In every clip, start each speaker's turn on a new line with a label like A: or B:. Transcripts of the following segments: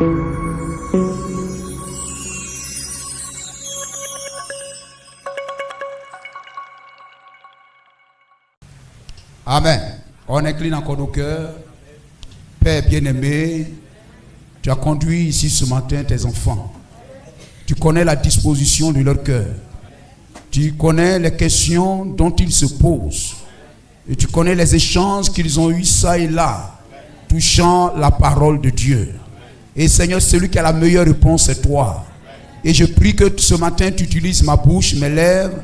A: Amen. On incline encore nos cœurs. Père bien-aimé, tu as conduit ici ce matin tes enfants. Tu connais la disposition de leur cœur. Tu connais les questions dont ils se posent. Et tu connais les échanges qu'ils ont eus ça et là, touchant la parole de Dieu. Et Seigneur, celui qui a la meilleure réponse, c'est toi. Et je prie que ce matin, tu utilises ma bouche, mes lèvres,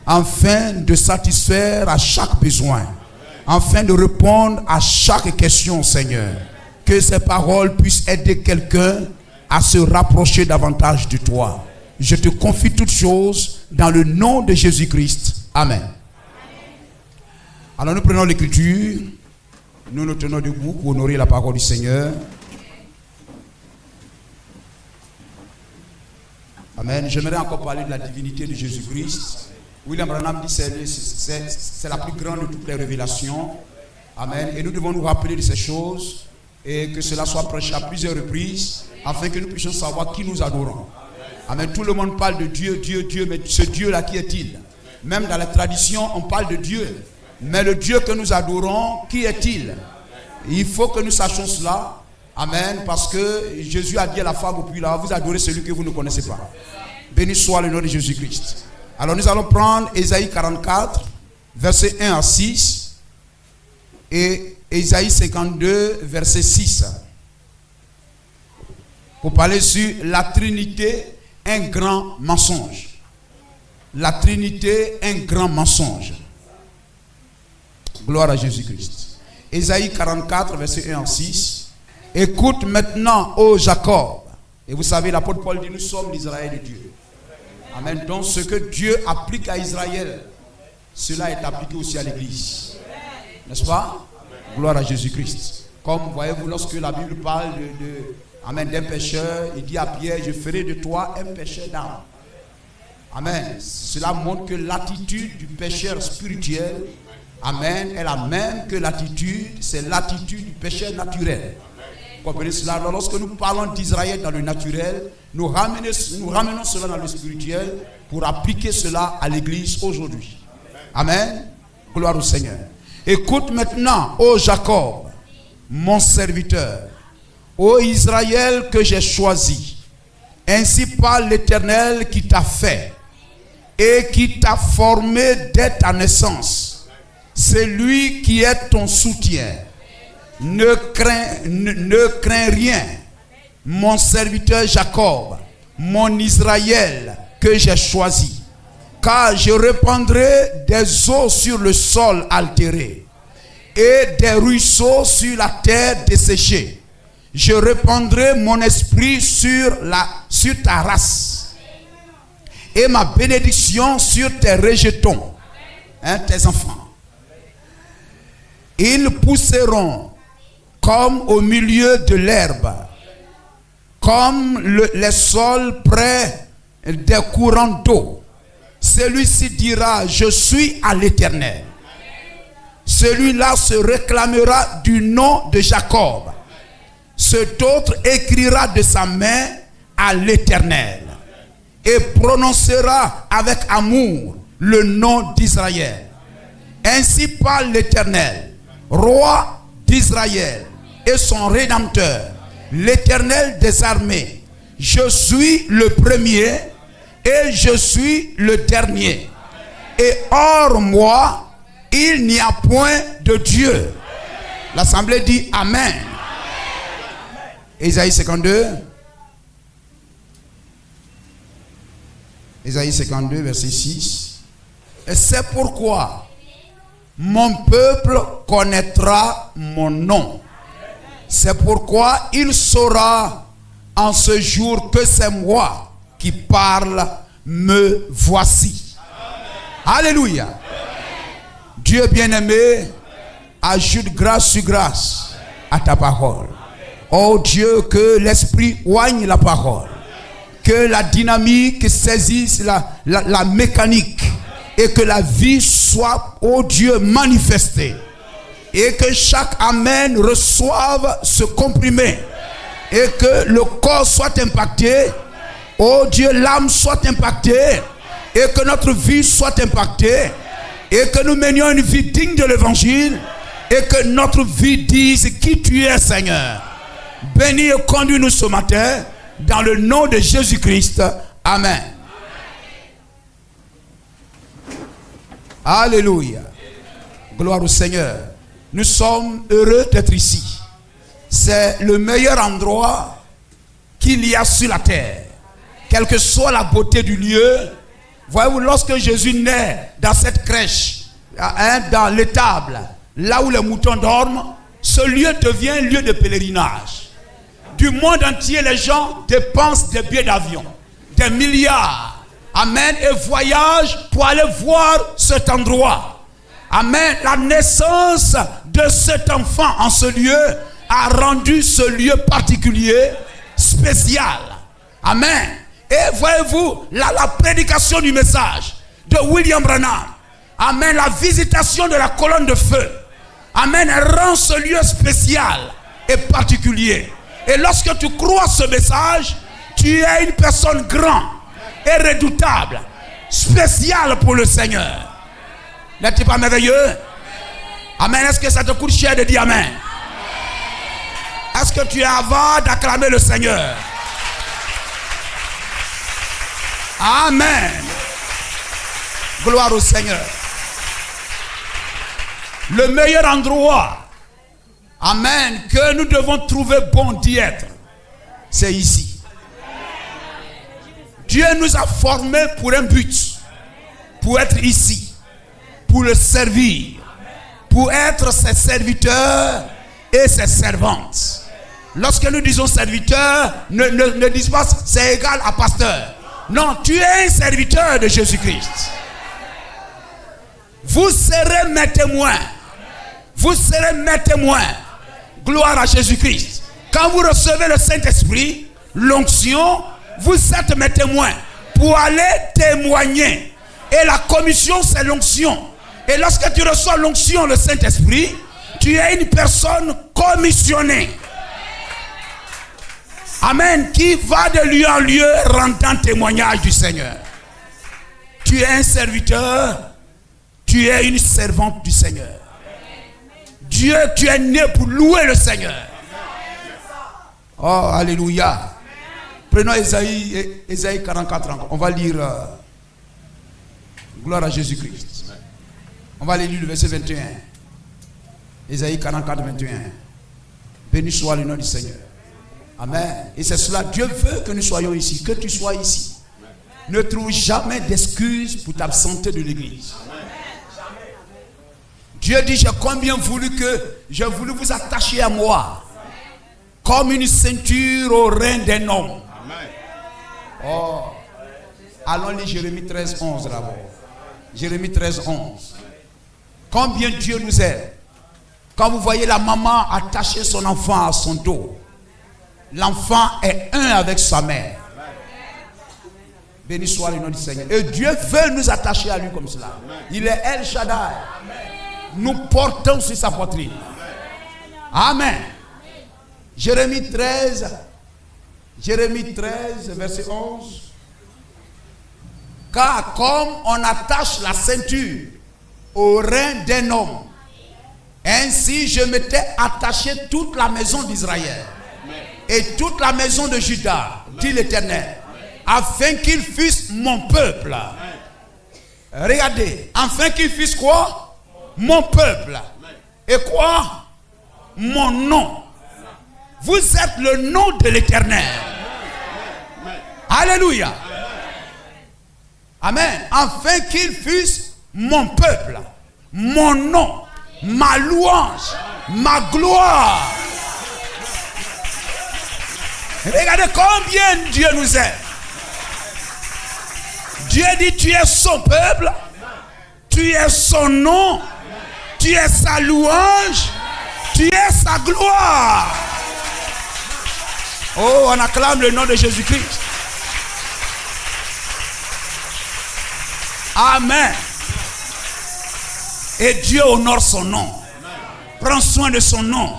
A: afin de satisfaire à chaque besoin, afin de répondre à chaque question, Seigneur. Que ces paroles puissent aider quelqu'un à se rapprocher davantage de toi. Je te confie toutes choses dans le nom de Jésus-Christ. Amen. Alors nous prenons l'écriture, nous nous tenons debout pour honorer la parole du Seigneur. Amen. J'aimerais encore parler de la divinité de Jésus-Christ. William Branham dit que c'est la plus grande de toutes les révélations. Amen. Et nous devons nous rappeler de ces choses et que cela soit prêché à plusieurs reprises afin que nous puissions savoir qui nous adorons. Amen. Tout le monde parle de Dieu, Dieu, Dieu, mais ce Dieu-là, qui est-il? Même dans la tradition, on parle de Dieu. Mais le Dieu que nous adorons, qui est-il? Il faut que nous sachions cela. Amen. Parce que Jésus a dit à la femme au puits là, vous adorez celui que vous ne connaissez pas. Béni soit le nom de Jésus-Christ. Alors nous allons prendre Ésaïe 44, versets 1 à 6 et Ésaïe 52, verset 6. Pour parler sur la Trinité, un grand mensonge. La Trinité, un grand mensonge. Gloire à Jésus-Christ. Ésaïe 44, verset 1 à 6. Écoute maintenant, ô Jacob. Et vous savez, l'apôtre Paul dit, nous sommes l'Israël de Dieu. Amen. Donc ce que Dieu applique à Israël, cela est appliqué aussi à l'Église. N'est-ce pas? Gloire à Jésus-Christ. Comme voyez-vous, lorsque la Bible parle Amen, d'un pécheur, il dit à Pierre, je ferai de toi un pécheur d'âme. Amen. Cela montre que l'attitude du pécheur spirituel, amen, est la même que l'attitude, c'est l'attitude du pécheur naturel. Vous comprenez cela? Alors, lorsque nous parlons d'Israël dans le naturel, nous ramenons cela dans le spirituel pour appliquer cela à l'église aujourd'hui. Amen. Gloire au Seigneur. Écoute maintenant, ô Jacob, mon serviteur, ô Israël que j'ai choisi. Ainsi parle l'Éternel qui t'a fait et qui t'a formé dès ta naissance. C'est lui qui est ton soutien. Ne crains rien, mon serviteur Jacob, mon Israël que j'ai choisi. Car je répandrai des eaux sur le sol altéré et des ruisseaux sur la terre desséchée. Je répandrai mon esprit sur ta race et ma bénédiction sur tes rejetons, tes enfants. Ils pousseront comme au milieu de l'herbe, comme les sols près des courants d'eau. Celui-ci dira, je suis à l'Éternel. Celui-là se réclamera du nom de Jacob. Cet autre écrira de sa main à l'Éternel et prononcera avec amour le nom d'Israël. Ainsi parle l'Éternel, roi d'Israël et son rédempteur, l'Éternel des armées. Je suis le premier et je suis le dernier. Et hors moi, il n'y a point de Dieu. L'assemblée dit Amen. Ésaïe 52. Ésaïe 52, verset 6. Et c'est pourquoi mon peuple connaîtra mon nom. C'est pourquoi il saura en ce jour que c'est moi qui parle, me voici. Amen. Alléluia. Amen. Dieu bien-aimé, ajoute grâce sur grâce à ta parole. Oh Dieu, que l'esprit oigne la parole. Que la dynamique saisisse la mécanique. Et que la vie soit, oh Dieu, manifestée. Et que chaque Amen reçoive ce comprimé. Et que le corps soit impacté. Oh Dieu, l'âme soit impactée. Et que notre vie soit impactée. Et que nous menions une vie digne de l'évangile. Et que notre vie dise qui tu es, Seigneur. Bénis et conduis-nous ce matin. Dans le nom de Jésus-Christ. Amen. Alléluia. Gloire au Seigneur. Nous sommes heureux d'être ici. C'est le meilleur endroit qu'il y a sur la terre. Quelle que soit la beauté du lieu. Voyez-vous, lorsque Jésus naît dans cette crèche, dans l'étable, là où les moutons dorment, ce lieu devient un lieu de pèlerinage. Du monde entier, les gens dépensent des billets d'avion, des milliards. Amen. Et voyagent pour aller voir cet endroit. Amen. La naissance de cet enfant en ce lieu a rendu ce lieu particulier, spécial. Amen. Et voyez-vous, la prédication du message de William Branham. Amen. La visitation de la colonne de feu. Amen. Rend ce lieu spécial et particulier. Et lorsque tu crois ce message, tu es une personne grande et redoutable, spéciale pour le Seigneur. N'est-il pas merveilleux? Amen. Est-ce que ça te coûte cher de dire amen? Est-ce que tu es avare d'acclamer le Seigneur? Amen. Gloire au Seigneur. Le meilleur endroit, amen, que nous devons trouver bon d'y être, c'est ici. Dieu nous a formés pour un but, pour être ici, pour le servir, pour être ses serviteurs et ses servantes. Lorsque nous disons serviteur, ne dis pas c'est égal à pasteur. Non, tu es un serviteur de Jésus-Christ. Vous serez mes témoins. Vous serez mes témoins. Gloire à Jésus-Christ. Quand vous recevez le Saint-Esprit, l'onction, vous êtes mes témoins pour aller témoigner. Et la commission, c'est l'onction. Et lorsque tu reçois l'onction, le Saint-Esprit, tu es une personne commissionnée. Amen. Qui va de lieu en lieu rendant témoignage du Seigneur. Tu es un serviteur. Tu es une servante du Seigneur. Dieu, tu es né pour louer le Seigneur. Oh, alléluia. Prenons Ésaïe 44 encore. On va lire gloire à Jésus-Christ. On va aller lire le verset 21. Ésaïe 44, 21. Béni soit le nom du Seigneur. Amen. Et c'est cela, Dieu veut que nous soyons ici, que tu sois ici. Ne trouve jamais d'excuses pour t'absenter de l'église. Dieu dit, j'ai combien voulu vous attacher à moi, comme une ceinture au rein d'un homme. Oh. Allons lire Jérémie 13, 11 d'abord. Jérémie 13, 11. Combien Dieu nous aime. Quand vous voyez la maman attacher son enfant à son dos, l'enfant est un avec sa mère. Béni soit le nom du Seigneur. Et Dieu veut nous attacher à lui comme cela. Il est El Shaddai. Nous portons sur sa poitrine. Amen. Jérémie 13, verset 11. Car comme on attache la ceinture au rein d'un homme, ainsi je m'étais attaché toute la maison d'Israël et toute la maison de Juda, dit l'Éternel, afin qu'ils fussent mon peuple. Regardez, afin qu'ils fussent quoi? Mon peuple. Et quoi? Mon nom. Vous êtes le nom de l'Éternel. Alléluia. Amen. Afin qu'ils fussent mon peuple, mon nom, ma louange, ma gloire. Regardez combien Dieu nous aime. Dieu dit, tu es son peuple, tu es son nom, tu es sa louange, tu es sa gloire. Oh, on acclame le nom de Jésus-Christ. Amen. Et Dieu honore son nom. Prends soin de son nom.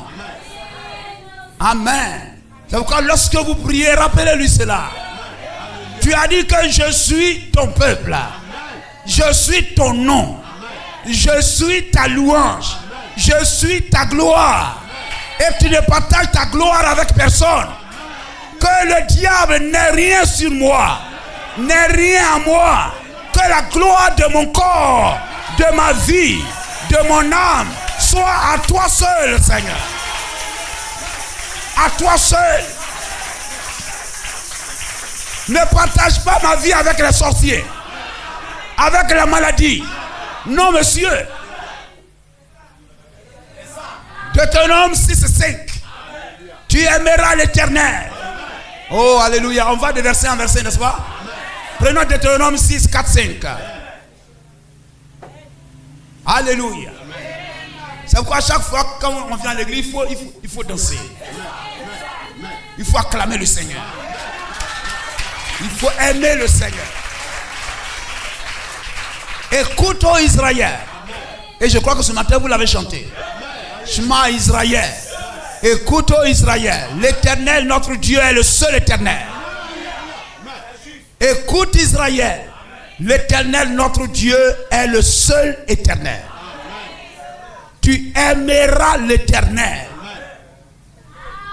A: Amen. C'est pourquoi lorsque vous priez, rappelez-lui cela. Tu as dit que je suis ton peuple. Je suis ton nom. Je suis ta louange. Je suis ta gloire. Et tu ne partages ta gloire avec personne. Que le diable n'ait rien sur moi. N'ait rien à moi. Que la gloire de mon corps, de ma vie, de mon âme, soit à toi seul, Seigneur. À toi seul. Ne partage pas ma vie avec les sorciers, avec la maladie. Non, monsieur. Deutéronome 6:5. Tu aimeras l'Éternel. Oh, alléluia. On va de verset en verset, n'est-ce pas? Prenons Deutéronome 6, 4, 5. Alléluia. C'est pourquoi à chaque fois quand on vient à l'église, il faut danser. Il faut acclamer le Seigneur. Il faut aimer le Seigneur. Écoute, ô Israël. Et je crois que ce matin vous l'avez chanté. Shema Israël. Écoute, ô Israël. L'Éternel, notre Dieu, est le seul éternel. Écoute Israël. L'Éternel, notre Dieu, est le seul éternel. Tu aimeras l'Éternel.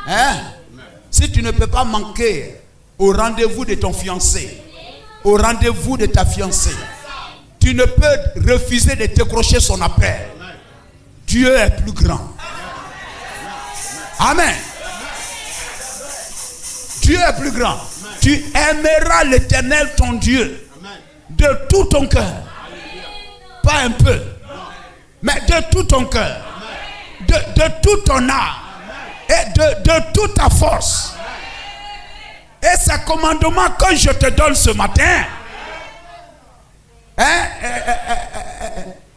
A: Hein? Si tu ne peux pas manquer au rendez-vous de ton fiancé, au rendez-vous de ta fiancée, tu ne peux refuser de décrocher son appel. Dieu est plus grand. Amen. Dieu est plus grand. Tu aimeras l'Éternel ton Dieu de tout ton cœur. Pas un peu, mais de tout ton cœur, de toute ton âme et de toute ta force. Et ce commandement que je te donne ce matin,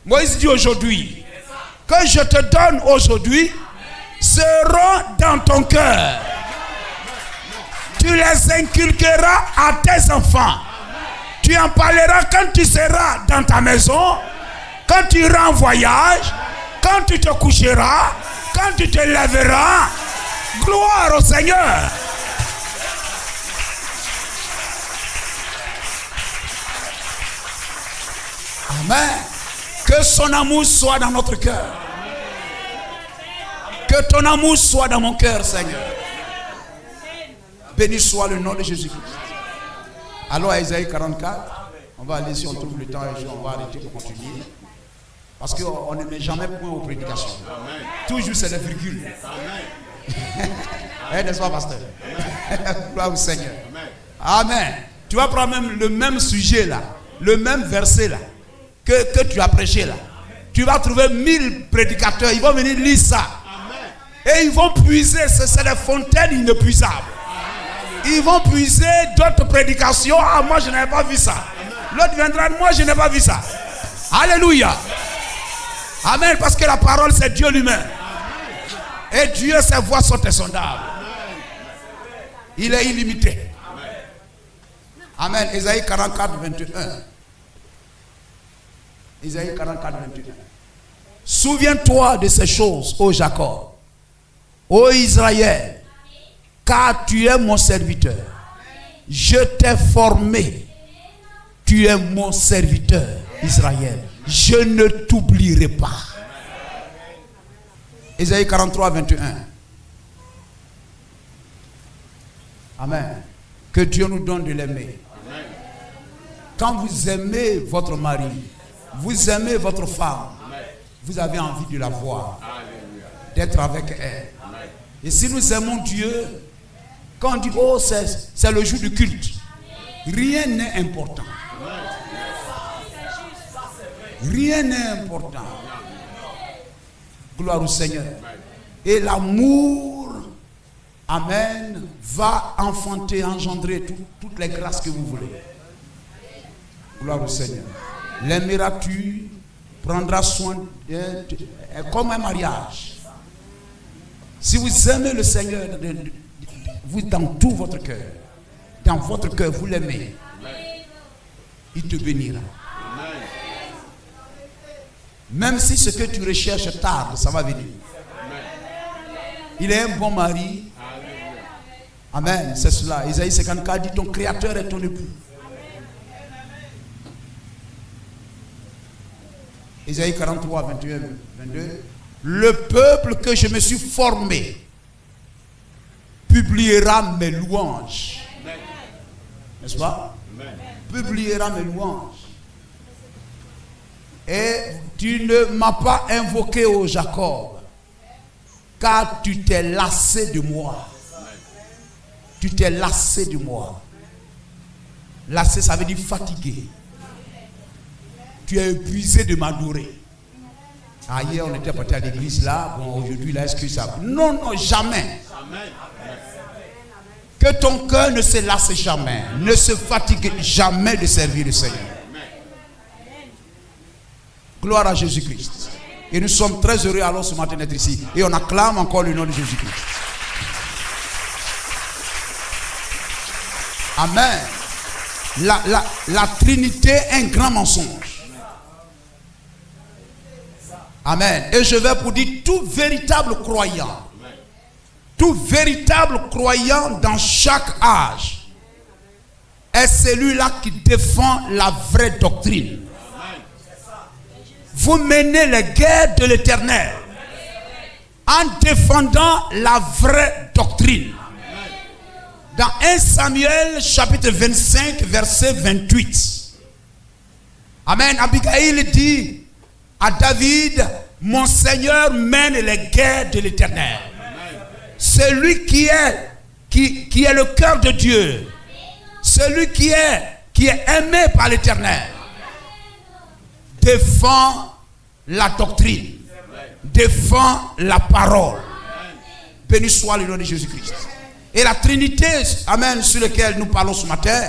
A: Moïse dit aujourd'hui, que je te donne aujourd'hui, seront dans ton cœur. Tu les inculqueras à tes enfants. Tu en parleras quand tu seras dans ta maison, quand tu iras en voyage, quand tu te coucheras, quand tu te lèveras. Gloire au Seigneur. Amen. Que son amour soit dans notre cœur. Que ton amour soit dans mon cœur, Seigneur. Béni soit le nom de Jésus-Christ. Allons à Isaïe 44. On va aller si on trouve le temps et on va arrêter pour continuer. Parce qu'on ne met jamais point aux prédications. Toujours c'est des virgules. N'est-ce pas, pasteur? Gloire au Seigneur. Amen. Tu vas prendre même le même sujet là, le même verset là, que tu as prêché là. Tu vas trouver 1000 prédicateurs, ils vont venir lire ça. Et ils vont puiser, c'est des fontaines inépuisables. Ils vont puiser d'autres prédications. Ah, moi je n'avais pas vu ça. L'autre viendra, moi je n'ai pas vu ça. Alléluia. Amen, parce que la parole c'est Dieu lui-même. Et Dieu, ses voix sont insondables. Il est illimité. Amen. Isaïe 44, 21. Isaïe 44, 21. Souviens-toi de ces choses, ô Jacob, ô Israël, car tu es mon serviteur. Je t'ai formé. Tu es mon serviteur, Israël. Je ne t'oublierai pas. Isaïe 43, 21. Amen. Que Dieu nous donne de l'aimer. Quand vous aimez votre mari, vous aimez votre femme, vous avez envie de la voir, d'être avec elle. Et si nous aimons Dieu, quand on dit oh c'est le jour du culte, rien n'est important. Rien n'est important. Gloire au Seigneur. Et l'amour, amen, va enfanter, engendrer toutes les grâces que vous voulez. Gloire au Seigneur. L'aimeras-tu, prendras soin d'elle, comme un mariage. Si vous aimez le Seigneur, vous dans tout votre cœur, vous l'aimez, il te bénira. Même si ce que tu recherches tarde, ça va venir. Il est un bon mari. Amen, c'est cela. Isaïe 54 dit, ton créateur est ton époux. Isaïe 43, 21, 22. Le peuple que je me suis formé publiera mes louanges. N'est-ce pas? Publiera mes louanges. Et tu ne m'as pas invoqué, ô Jacob, car tu t'es lassé de moi. Tu t'es lassé de moi. Lassé, ça veut dire fatigué. Tu es épuisé de m'adorer. Ah, hier, on était parti à l'église là. Bon, aujourd'hui, là, est-ce que ça... Non, non, jamais. Que ton cœur ne se lasse jamais. Ne se fatigue jamais de servir le Seigneur. Gloire à Jésus-Christ. Et nous sommes très heureux alors ce matin d'être ici. Et on acclame encore le nom de Jésus-Christ. Amen. La Trinité est un grand mensonge. Amen. Et je vais pour dire, tout véritable croyant dans chaque âge est celui-là qui défend la vraie doctrine. Vous menez les guerres de l'Éternel en défendant la vraie doctrine. Dans 1 Samuel chapitre 25 verset 28. Amen. Abigail dit à David, mon Seigneur mène les guerres de l'Éternel. Celui qui est le cœur de Dieu, celui qui est aimé par l'Éternel, défend la doctrine, défend la parole. Béni soit le nom de Jésus-Christ. Et la Trinité, amen, sur laquelle nous parlons ce matin,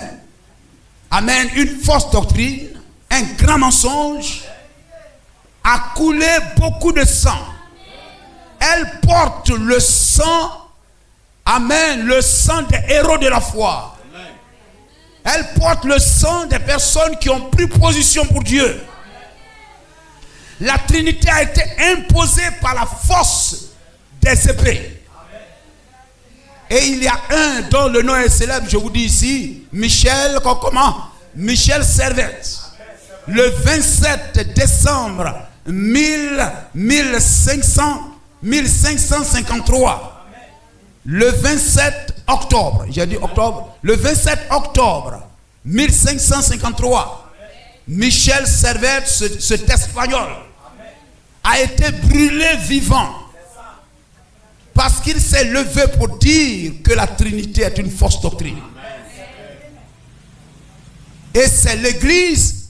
A: amen, une fausse doctrine, un grand mensonge, a coulé beaucoup de sang. Elle porte le sang, amen, le sang des héros de la foi. Elle porte le sang des personnes qui ont pris position pour Dieu. La Trinité a été imposée par la force des épées. Et il y a un dont le nom est célèbre, je vous dis ici, Michel, comment? Michel Servette. Le 27 décembre 1553. Le 27 octobre, j'ai dit octobre, le 27 octobre 1553, Michel Servette, cet Espagnol, a été brûlé vivant. Parce qu'il s'est levé pour dire que la Trinité est une fausse doctrine. Et c'est l'Église,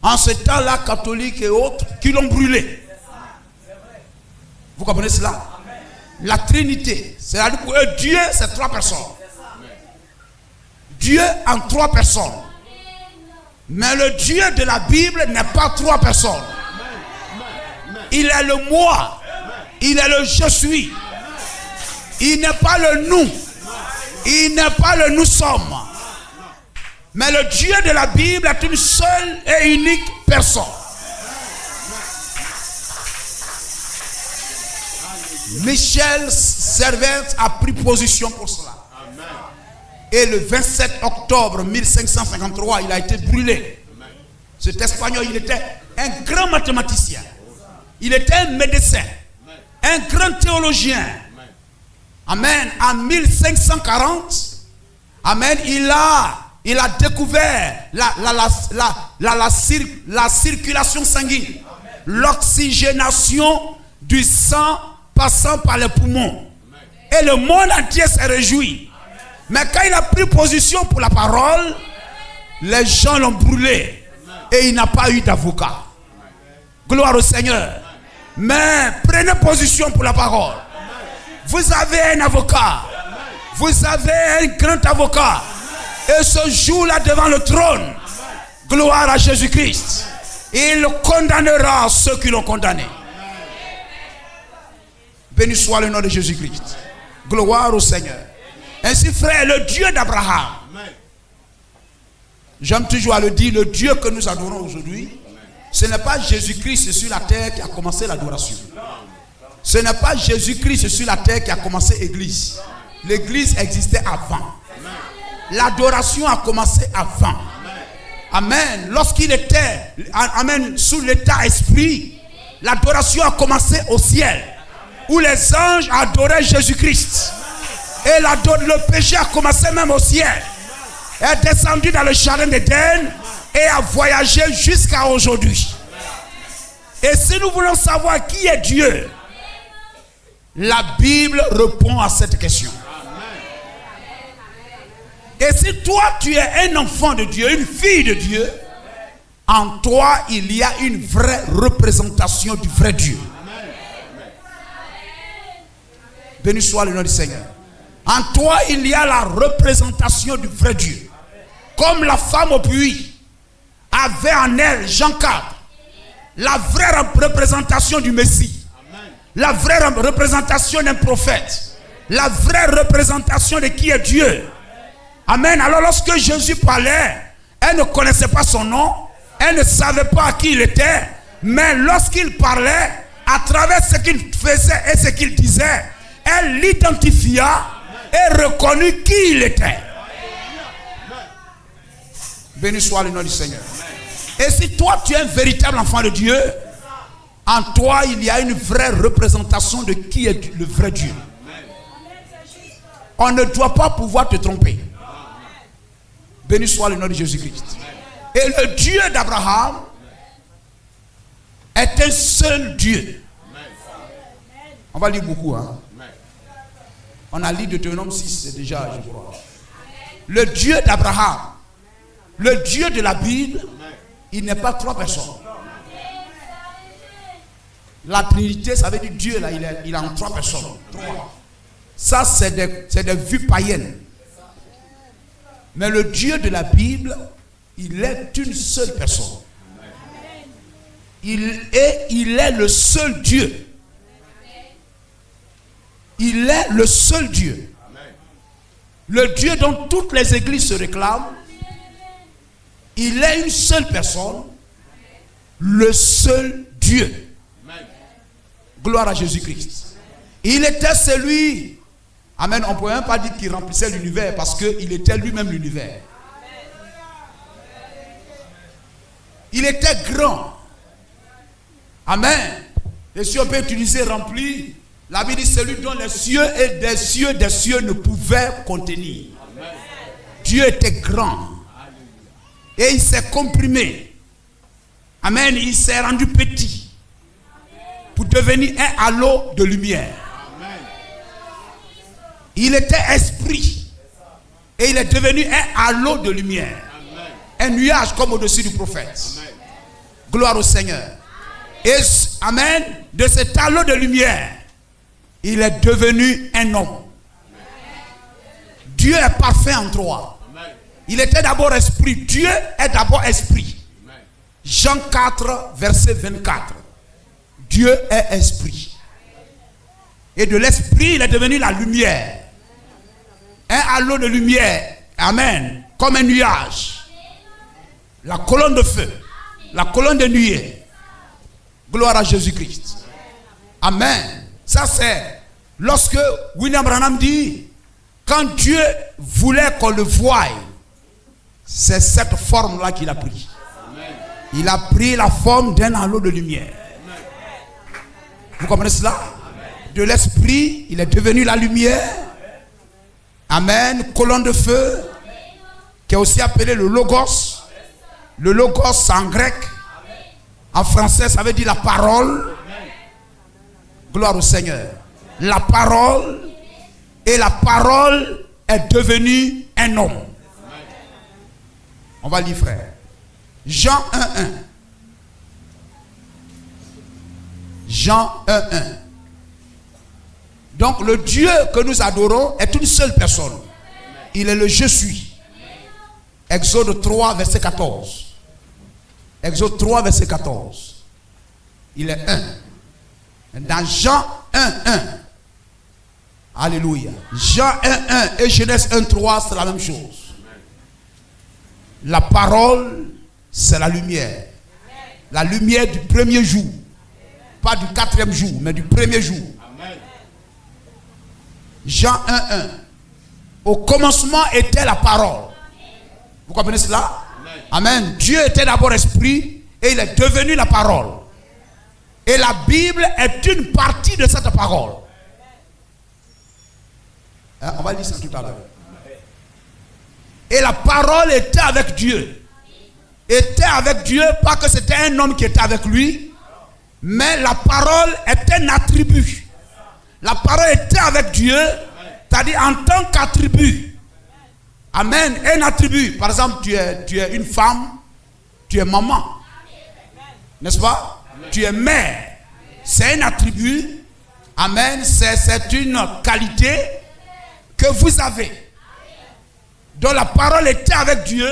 A: en ce temps-là, catholique et autres, qui l'ont brûlé. Vous comprenez cela? La Trinité, c'est-à-dire pour eux, Dieu, c'est 3 personnes. Dieu en 3 personnes. Mais le Dieu de la Bible n'est pas 3 personnes. Il est le moi. Il est le je suis. Il n'est pas le nous. Il n'est pas le nous sommes. Mais le Dieu de la Bible est une seule et unique personne. Michel Servette a pris position pour cela. Et le 27 octobre 1553, il a été brûlé. Cet Espagnol, il était un grand mathématicien. Il était un médecin. Un grand théologien. Amen. En 1540, amen, il a découvert la circulation sanguine, l'oxygénation du sang passant par les poumons. Et le monde entier s'est réjoui. Mais quand il a pris position pour la parole, les gens l'ont brûlé. Et il n'a pas eu d'avocat. Gloire au Seigneur. Mais prenez position pour la parole. Vous avez un avocat. Vous avez un grand avocat. Et ce jour-là devant le trône, gloire à Jésus-Christ, il condamnera ceux qui l'ont condamné. Béni soit le nom de Jésus-Christ. Gloire au Seigneur. Ainsi, frère, le Dieu d'Abraham, j'aime toujours à le dire, le Dieu que nous adorons aujourd'hui, ce n'est pas Jésus-Christ sur la terre qui a commencé l'adoration. Ce n'est pas Jésus-Christ sur la terre qui a commencé l'église. L'église existait avant. L'adoration a commencé avant. Amen. Lorsqu'il était, amen, sous l'état esprit, l'adoration a commencé au ciel, où les anges adoraient Jésus-Christ. Et le péché a commencé même au ciel. Est descendu dans le jardin d'Éden et a voyagé jusqu'à aujourd'hui. Et si nous voulons savoir qui est Dieu, la Bible répond à cette question. Et si toi tu es un enfant de Dieu, une fille de Dieu, en toi il y a une vraie représentation du vrai Dieu. Béni soit le nom du Seigneur. En toi il y a la représentation du vrai Dieu. Comme la femme au puits avait en elle, Jean 4, la vraie représentation du Messie, la vraie représentation d'un prophète, la vraie représentation de qui est Dieu. Amen. Alors lorsque Jésus parlait, elle ne connaissait pas son nom, elle ne savait pas qui il était, mais lorsqu'il parlait, à travers ce qu'il faisait et ce qu'il disait, elle l'identifia et reconnut qui il était. Béni soit le nom du Seigneur. Et si toi tu es un véritable enfant de Dieu, en toi il y a une vraie représentation de qui est le vrai Dieu. On ne doit pas pouvoir te tromper. Béni soit le nom de Jésus-Christ. Et le Dieu d'Abraham est un seul Dieu. On va lire beaucoup. Hein? On a lu Deutéronome 6 déjà, je crois. Le Dieu d'Abraham, le Dieu de la Bible, il n'est pas trois personnes. La Trinité, ça veut dire Dieu, là, il est en trois personnes. Trois. Ça, c'est des vues païennes. Mais le Dieu de la Bible, il est une seule personne. Il est le seul Dieu. Il est le seul Dieu. Le Dieu dont toutes les églises se réclament. Il est une seule personne. Le seul Dieu. Gloire à Jésus-Christ. Il était celui. Amen. On ne peut même pas dire qu'il remplissait l'univers parce qu'il était lui-même l'univers. Il était grand. Amen. Et si on peut utiliser rempli, la Bible dit celui dont les cieux et des cieux ne pouvaient contenir. Dieu était grand. Et il s'est comprimé. Amen. Il s'est rendu petit pour devenir un halo de lumière. Il était esprit. Et il est devenu un halo de lumière. Un nuage comme au-dessus du prophète. Gloire au Seigneur. Et amen, de cet halo de lumière, il est devenu un homme. Dieu est parfait en toi. Il était d'abord esprit. Dieu est d'abord esprit. Jean 4, verset 24. Dieu est esprit. Et de l'esprit, il est devenu la lumière. Un halo de lumière. Amen. Comme un nuage. La colonne de feu. La colonne de nuée. Gloire à Jésus-Christ. Amen. Ça c'est lorsque William Branham dit, quand Dieu voulait qu'on le voie, c'est cette forme-là qu'il a pris. Il a pris la forme d'un halo de lumière. Vous comprenez cela? De l'esprit, il est devenu la lumière. Amen. Colonne de feu, qui est aussi appelé le logos. Le logos en grec. En français, ça veut dire la parole. Gloire au Seigneur. La parole. Et la parole est devenue un homme. On va lire, frère. Jean 1:1. Jean 1:1. Donc le Dieu que nous adorons est une seule personne. Il est le je suis. Exode 3, verset 14. Exode 3, verset 14. Il est un. Dans Jean 1:1. Alléluia. Jean 1:1 et Genèse 1:3, c'est la même chose. La parole, c'est la lumière. La lumière du premier jour. Pas du quatrième jour, mais du premier jour. Jean 1:1. Au commencement était la parole. Vous comprenez cela? Amen. Dieu était d'abord esprit et il est devenu la parole. Et la Bible est une partie de cette parole. Hein, on va lire ça tout à l'heure. Et la parole était avec Dieu. Était avec Dieu, pas que c'était un homme qui était avec lui, mais la parole est un attribut. La parole était avec Dieu, c'est-à-dire en tant qu'attribut. Amen. Un attribut. Par exemple, tu es une femme, tu es maman. N'est-ce pas? Tu es mère. C'est un attribut. Amen. C'est une qualité que vous avez. Donc la parole était avec Dieu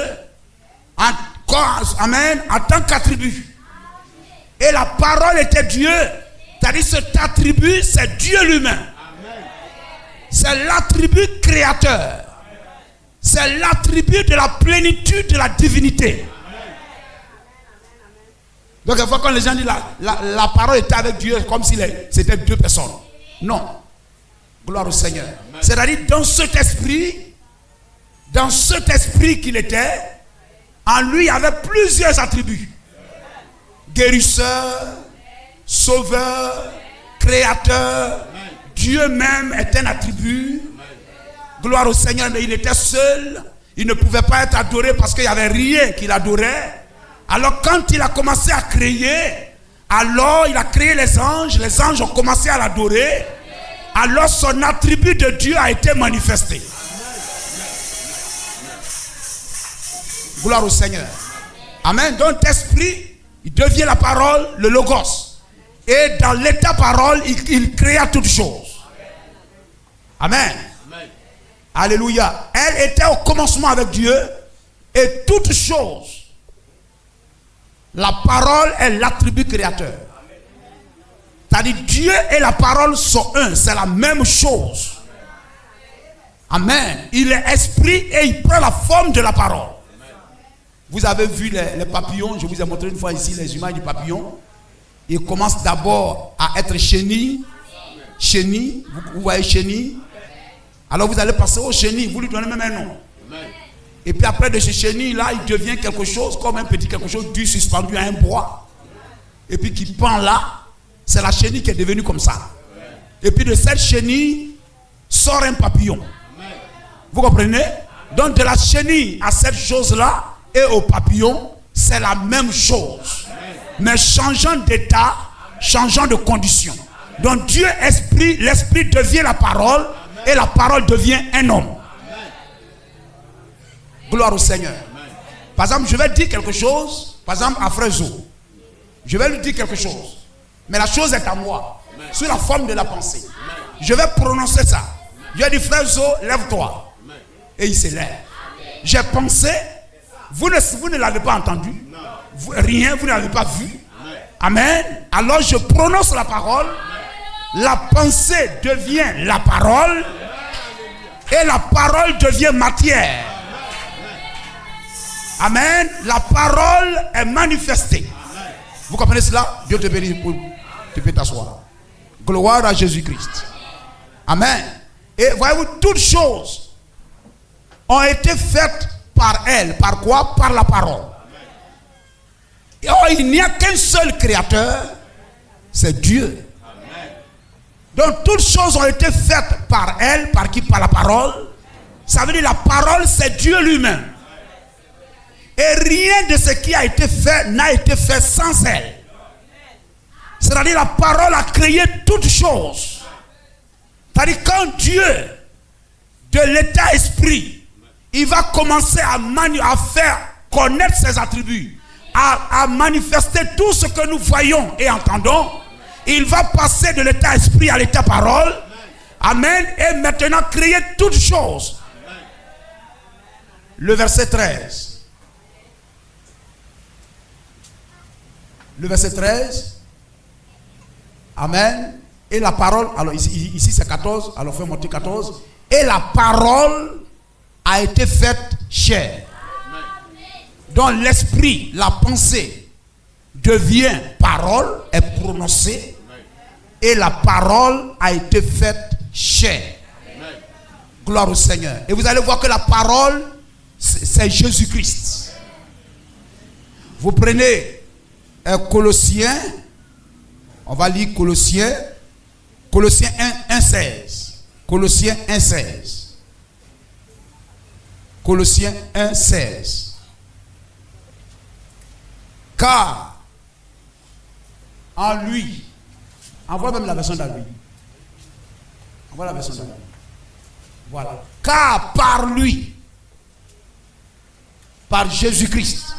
A: amen, en tant qu'attribut. Et la parole était Dieu. C'est-à-dire cet attribut, c'est Dieu lui-même. C'est l'attribut créateur. C'est l'attribut de la plénitude de la divinité. Donc, il faut quand les gens disent la parole était avec Dieu, comme si c'était deux personnes. Non. Gloire au Seigneur. C'est-à-dire, dans cet esprit qu'il était, en lui, il y avait plusieurs attributs. Guérisseur, sauveur, créateur. Dieu même est un attribut. Gloire au Seigneur, mais il était seul. Il ne pouvait pas être adoré parce qu'il n'y avait rien qu'il adorait. Alors quand il a commencé à créer, alors il a créé les anges ont commencé à l'adorer. Alors son attribut de Dieu a été manifesté. Gloire au Seigneur. Amen. Donc l'esprit, il devient la parole, le logos. Et dans l'état parole, il créa toutes choses. Amen. Alléluia. Elle était au commencement avec Dieu. Et toutes choses. La parole est l'attribut créateur. C'est-à-dire Dieu et la parole sont un. C'est la même chose. Amen. Il est esprit et il prend la forme de la parole. Vous avez vu les papillons. Je vous ai montré une fois ici les images du papillon. Il commence d'abord à être chenille. Chenille. Vous voyez chenille. Alors vous allez passer au chenille. Vous lui donnez même un nom. Et puis après de ce chenille là, il devient quelque chose comme un petit quelque chose dur suspendu à un bois. Et puis qui pend là. C'est la chenille qui est devenue comme ça. Et puis de cette chenille sort un papillon. Vous comprenez? Donc de la chenille à cette chose là et au papillon, c'est la même chose. Mais changeant d'état, changeant de condition. Donc Dieu esprit, l'esprit devient la parole et la parole devient un homme. Gloire au Seigneur. Par exemple, je vais dire quelque chose, par exemple à Frère Zo. Je vais lui dire quelque chose. Mais la chose est à moi, sous la forme de la pensée. Je vais prononcer ça. Je vais dire, Frère Zo, lève-toi. Et il se lève. J'ai pensé, vous ne l'avez pas entendu. Rien, vous ne l'avez pas vu. Amen. Alors je prononce la parole. La pensée devient la parole. Et la parole devient matière. Amen. La parole est manifestée. Vous comprenez cela? Dieu te bénisse. Tu peux t'asseoir. Gloire à Jésus-Christ. Amen. Et voyez-vous, toutes choses ont été faites par elle. Par quoi? Par la parole. Et il n'y a qu'un seul créateur. C'est Dieu. Donc toutes choses ont été faites par elle. Par qui? Par la parole. Ça veut dire la parole, c'est Dieu lui-même. Et rien de ce qui a été fait n'a été fait sans elle. C'est-à-dire la parole a créé toutes choses. C'est-à-dire quand Dieu, de l'état esprit, il va commencer à faire connaître ses attributs, à manifester tout ce que nous voyons et entendons, il va passer de l'état esprit à l'état parole. Amen. Et maintenant créer toutes choses. Le verset 13. Le verset 13. Amen. Et la parole, alors ici c'est 14, alors fais monter 14. Et la parole a été faite chair. Donc l'esprit, la pensée devient parole, est prononcée. Et la parole a été faite chair. Gloire au Seigneur. Et vous allez voir que la parole, c'est Jésus-Christ. Vous prenez Colossiens, on va lire Colossiens 1,16. Colossiens 1,16. Colossiens 1,16. Car en lui, envoie même la version d'Albi. Envoie la version d'Albi. Voilà. Car par lui, par Jésus-Christ,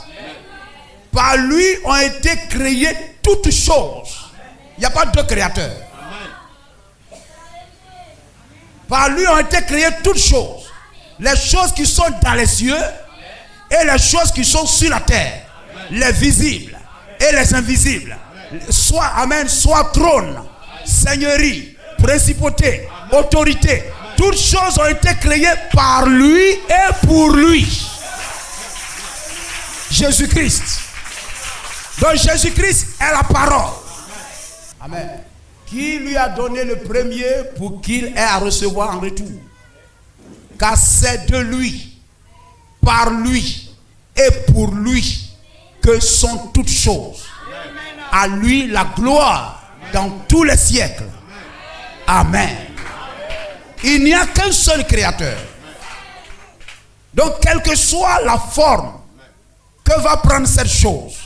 A: par lui ont été créées toutes choses. Il n'y a pas deux créateurs. Par lui ont été créées toutes choses. Les choses qui sont dans les cieux et les choses qui sont sur la terre. Les visibles et les invisibles. Soit, amen, soit trône, seigneurie, principauté, autorité. Toutes choses ont été créées par lui et pour lui. Jésus-Christ. Donc Jésus-Christ est la parole. Amen. Qui lui a donné le premier pour qu'il ait à recevoir en retour. Car c'est de lui, par lui et pour lui que sont toutes choses. À lui la gloire dans tous les siècles. Amen. Il n'y a qu'un seul créateur. Donc quelle que soit la forme que va prendre cette chose,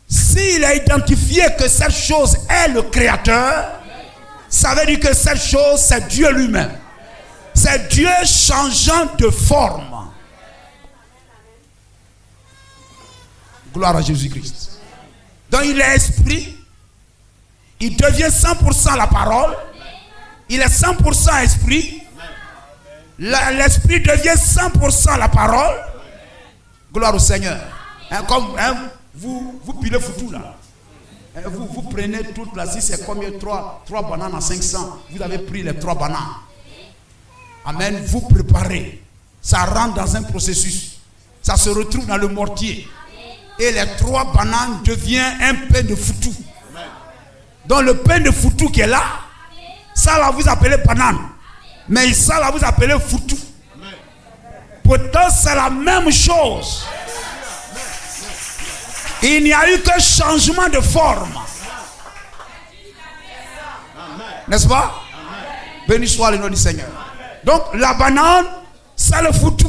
A: s'il a identifié que cette chose est le créateur, ça veut dire que cette chose c'est Dieu lui-même. C'est Dieu changeant de forme. Gloire à Jésus-Christ. Donc il est esprit. Il devient 100% la parole. Il est 100% esprit. L'esprit devient 100% la parole. Gloire au Seigneur. Comme vous pilez foutu là. Vous prenez toute la si c'est combien 3 bananes à 500. Vous avez pris les 3 bananes. Amen. Vous préparez. Ça rentre dans un processus. Ça se retrouve dans le mortier. Et les 3 bananes deviennent un pain de foutu. Donc le pain de foutu qui est là, ça là vous appelez banane. Mais ça là vous appelez foutu. Pourtant c'est la même chose. Il n'y a eu qu'un changement de forme. N'est-ce pas? Béni soit le nom du Seigneur. Donc la banane, c'est le foutu.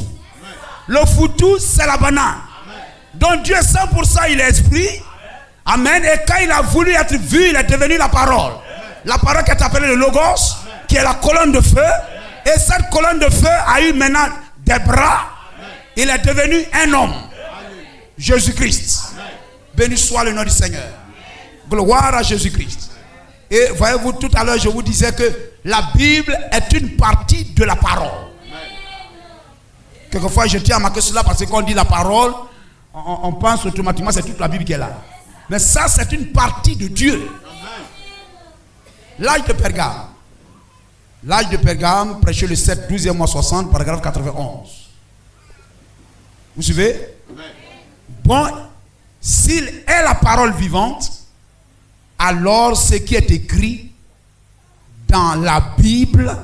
A: Le foutu, c'est la banane. Donc Dieu 100% il est esprit. Amen. Et quand il a voulu être vu, il est devenu la parole. La parole qui est appelée le Logos, qui est la colonne de feu. Et cette colonne de feu a eu maintenant des bras. Il est devenu un homme. Jésus-Christ. Béni soit le nom du Seigneur. Gloire à Jésus-Christ. Et voyez-vous, tout à l'heure, je vous disais que la Bible est une partie de la parole. Quelquefois, je tiens à marquer cela parce que quand on dit la parole, on pense automatiquement c'est toute la Bible qui est là. Mais ça, c'est une partie de Dieu. L'âge de Pergame. L'âge de Pergame, prêché le 7, 12e mois 60, paragraphe 91. Vous suivez? Bon, s'il est la parole vivante, alors ce qui est écrit dans la Bible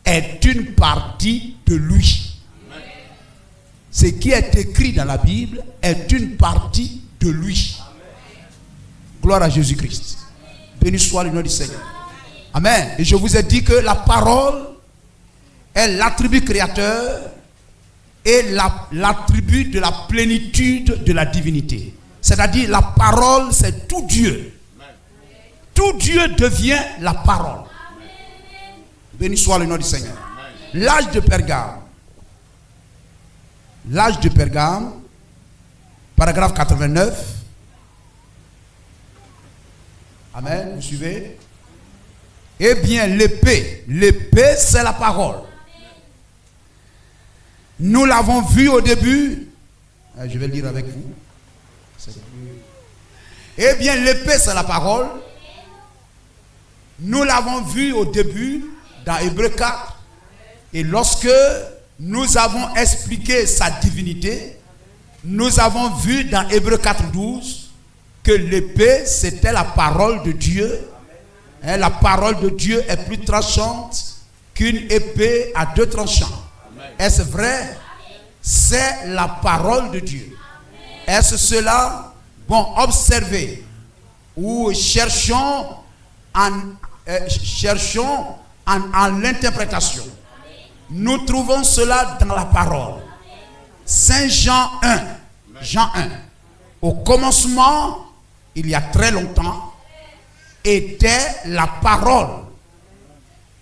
A: est une partie de lui. Ce qui est écrit dans la Bible est une partie de lui. Gloire à Jésus-Christ. Béni soit le nom du Seigneur. Amen. Et je vous ai dit que la parole est l'attribut créateur et l'attribut de la plénitude de la divinité. C'est-à-dire la parole, c'est tout Dieu. Tout Dieu devient la parole. Béni soit le nom du Seigneur. L'âge de Pergame. L'âge de Pergame, paragraphe 89. Amen, vous suivez? Eh bien, l'épée c'est la parole. Nous l'avons vu au début. Je vais lire avec vous. Eh bien, l'épée c'est la parole. Nous l'avons vu au début dans Hébreux 4. Et lorsque nous avons expliqué sa divinité, nous avons vu dans Hébreux 4:12 que l'épée c'était la parole de Dieu. La parole de Dieu est plus tranchante qu'une épée à deux tranchants. Est-ce vrai? C'est la parole de Dieu. Est-ce cela? Bon, observez. Ou cherchons en l'interprétation. Nous trouvons cela dans la parole. Saint Jean 1. Jean 1. Au commencement, il y a très longtemps, était la parole.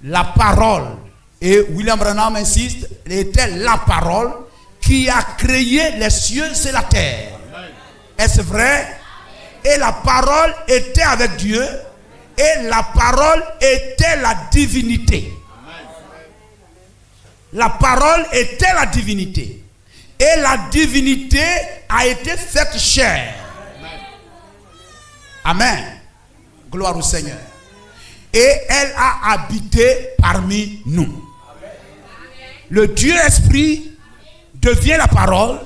A: La parole. Et William Branham insiste, était la parole qui a créé les cieux et la terre. Est-ce vrai? Et la parole était avec Dieu. Et la parole était la divinité. La parole était la divinité. Et la divinité a été faite chair. Amen. Gloire au Seigneur. Et elle a habité parmi nous. Le Dieu Esprit devient la parole.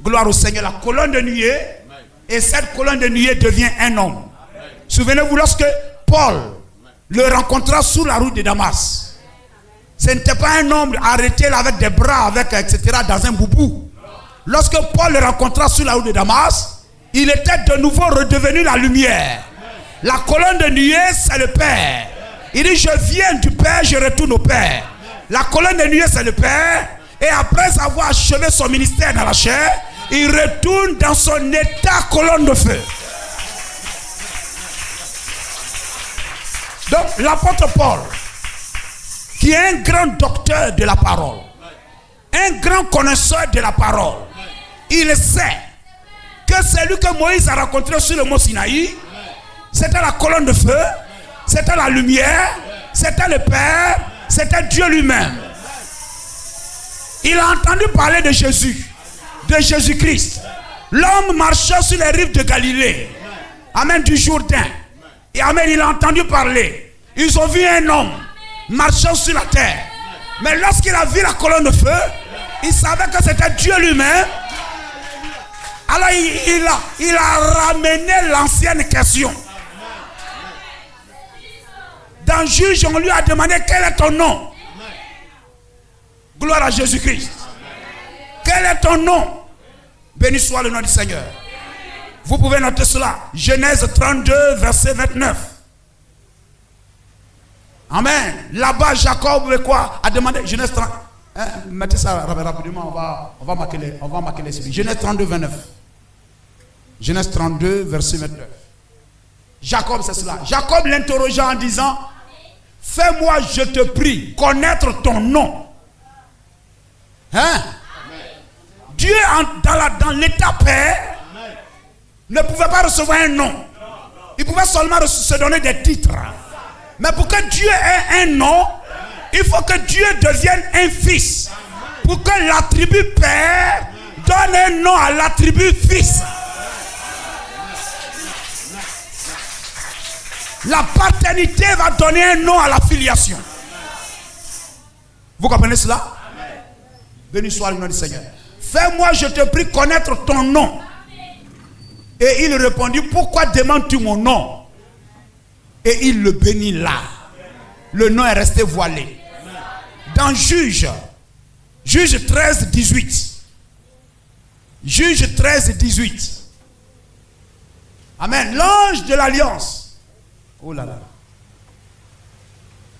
A: Gloire au Seigneur. La colonne de nuée. Et cette colonne de nuée devient un homme. Souvenez-vous lorsque Paul le rencontra sous la route de Damas. Ce n'était pas un homme arrêté là avec des bras, avec etc. dans un boubou. Lorsque Paul le rencontra sous la route de Damas, il était de nouveau redevenu la lumière. La colonne de nuée, c'est le Père. Il dit, je viens du Père, je retourne au Père. La colonne de nuée, c'est le Père. Et après avoir achevé son ministère dans la chair, il retourne dans son état colonne de feu. Donc l'apôtre Paul, qui est un grand docteur de la parole, un grand connaisseur de la parole, il sait que celui que Moïse a rencontré sur le mont Sinaï, c'était la colonne de feu, c'était la lumière, c'était le Père, c'était Dieu lui-même. Il a entendu parler de Jésus, de Jésus-Christ, l'homme marchant sur les rives de Galilée, amen, du Jourdain. Et amen, il a entendu parler. Ils ont vu un homme marchant sur la terre. Mais lorsqu'il a vu la colonne de feu, il savait que c'était Dieu lui-même. Alors il a ramené l'ancienne question. Dans Juge, on lui a demandé quel est ton nom. Gloire à Jésus-Christ. Quel est ton nom? Béni soit le nom du Seigneur. Vous pouvez noter cela. Genèse 32, verset 29. Amen. Là-bas, Jacob a demandé. Genèse 30. Mettez ça rapidement. On va marquer les. Genèse 32, 29. Genèse 32, verset 29. Jacob, c'est cela. Jacob l'interrogea en disant, fais-moi, je te prie, connaître ton nom. Hein? Dieu, dans l'état Père, ne pouvait pas recevoir un nom. Il pouvait seulement se donner des titres. Mais pour que Dieu ait un nom, il faut que Dieu devienne un fils. Pour que l'attribut Père donne un nom à l'attribut Fils. La paternité va donner un nom à la filiation. Vous comprenez cela? Béni soit le nom du Seigneur. Fais-moi, je te prie, connaître ton nom. Et il répondit, pourquoi demandes-tu mon nom? Et il le bénit là. Le nom est resté voilé. Dans Juge 13, 18. Juge 13, 18. Amen. L'ange de l'alliance. Oh là là.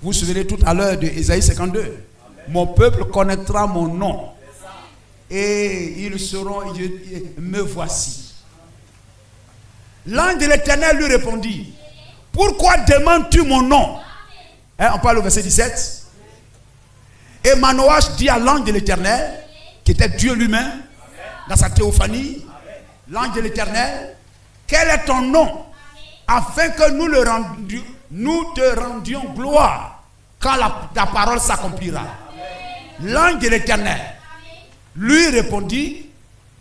A: Vous vous souvenez tout à l'heure de Ésaïe 52. Mon peuple connaîtra mon nom. Et ils seront, me voici. L'ange de l'Éternel lui répondit, pourquoi demandes-tu mon nom? On parle au verset 17. Et Manoach dit à l'ange de l'Éternel, qui était Dieu lui-même, dans sa théophanie, l'ange de l'Éternel, quel est ton nom? Afin que nous te rendions gloire quand ta parole s'accomplira. L'ange de l'Éternel lui répondit,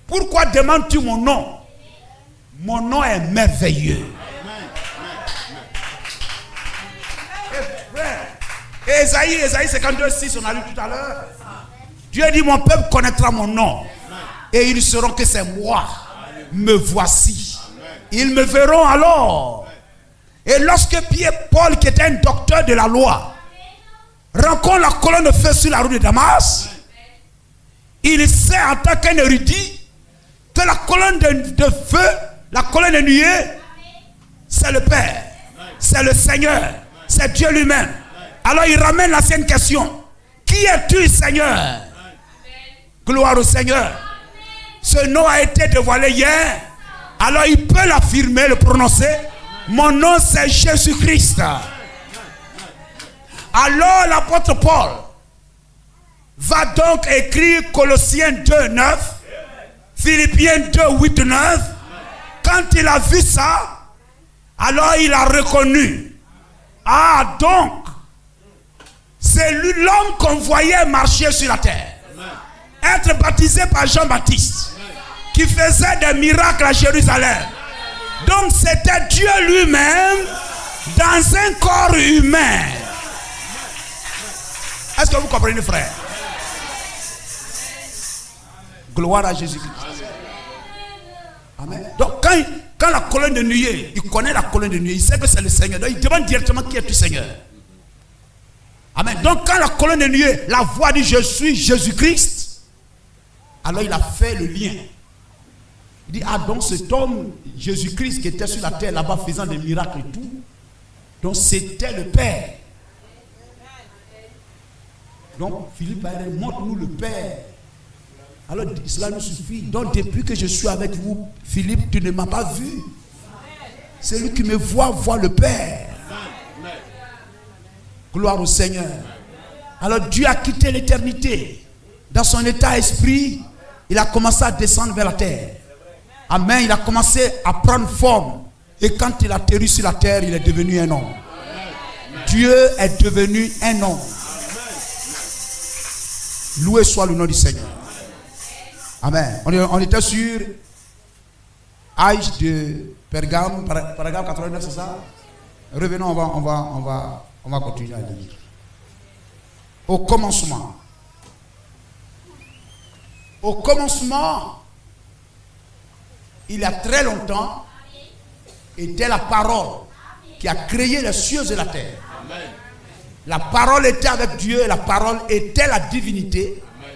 A: pourquoi demandes-tu mon nom? Mon nom est merveilleux. Et Ésaïe 52, 6, on a lu tout à l'heure. Dieu dit, mon peuple connaîtra mon nom. Et ils sauront que c'est moi. Me voici. Ils me verront alors. Et lorsque Paul, qui était un docteur de la loi, rencontre la colonne de feu sur la route de Damas, il sait en tant qu'un érudit que la colonne de feu, la colonne de nuée, c'est le Père, c'est le Seigneur, c'est Dieu lui-même. Alors il ramène l'ancienne question. Qui es-tu, Seigneur? Gloire au Seigneur. Ce nom a été dévoilé hier. Alors il peut l'affirmer, le prononcer. Mon nom c'est Jésus-Christ. Alors l'apôtre Paul va donc écrire Colossiens 2, 9, Philippiens 2, 8, 9. Quand il a vu ça, alors il a reconnu. Ah donc, c'est lui l'homme qu'on voyait marcher sur la terre. Être baptisé par Jean-Baptiste, qui faisait des miracles à Jérusalem. Donc c'était Dieu lui-même dans un corps humain. Est-ce que vous comprenez, frère? Gloire à Jésus-Christ. Amen. Donc quand la colonne de nuée, il connaît la colonne de nuée, il sait que c'est le Seigneur. Donc il demande directement qui es-tu, Seigneur? Amen. Donc quand la colonne de nuée, la voix dit je suis Jésus-Christ, alors il a fait le lien. Il dit, ah donc cet homme, Jésus-Christ, qui était sur la terre là-bas faisant des miracles et tout, donc c'était le Père. Donc Philippe a dit, montre-nous le Père. Alors cela nous suffit. Donc depuis que je suis avec vous, Philippe, tu ne m'as pas vu. Celui qui me voit le Père. Gloire au Seigneur. Alors Dieu a quitté l'éternité. Dans son état esprit, il a commencé à descendre vers la terre. Amen. Il a commencé à prendre forme. Et quand il a atterri sur la terre, il est devenu un homme. Dieu est devenu un homme. Loué soit le nom du Seigneur. Amen. On était sur Âge de Pergame, paragraphe 89, c'est ça? Revenons, on va continuer à lire. Au commencement. Au commencement, il y a très longtemps, était la parole qui a créé les cieux et la terre. Amen. La parole était avec Dieu et la parole était la divinité. Amen.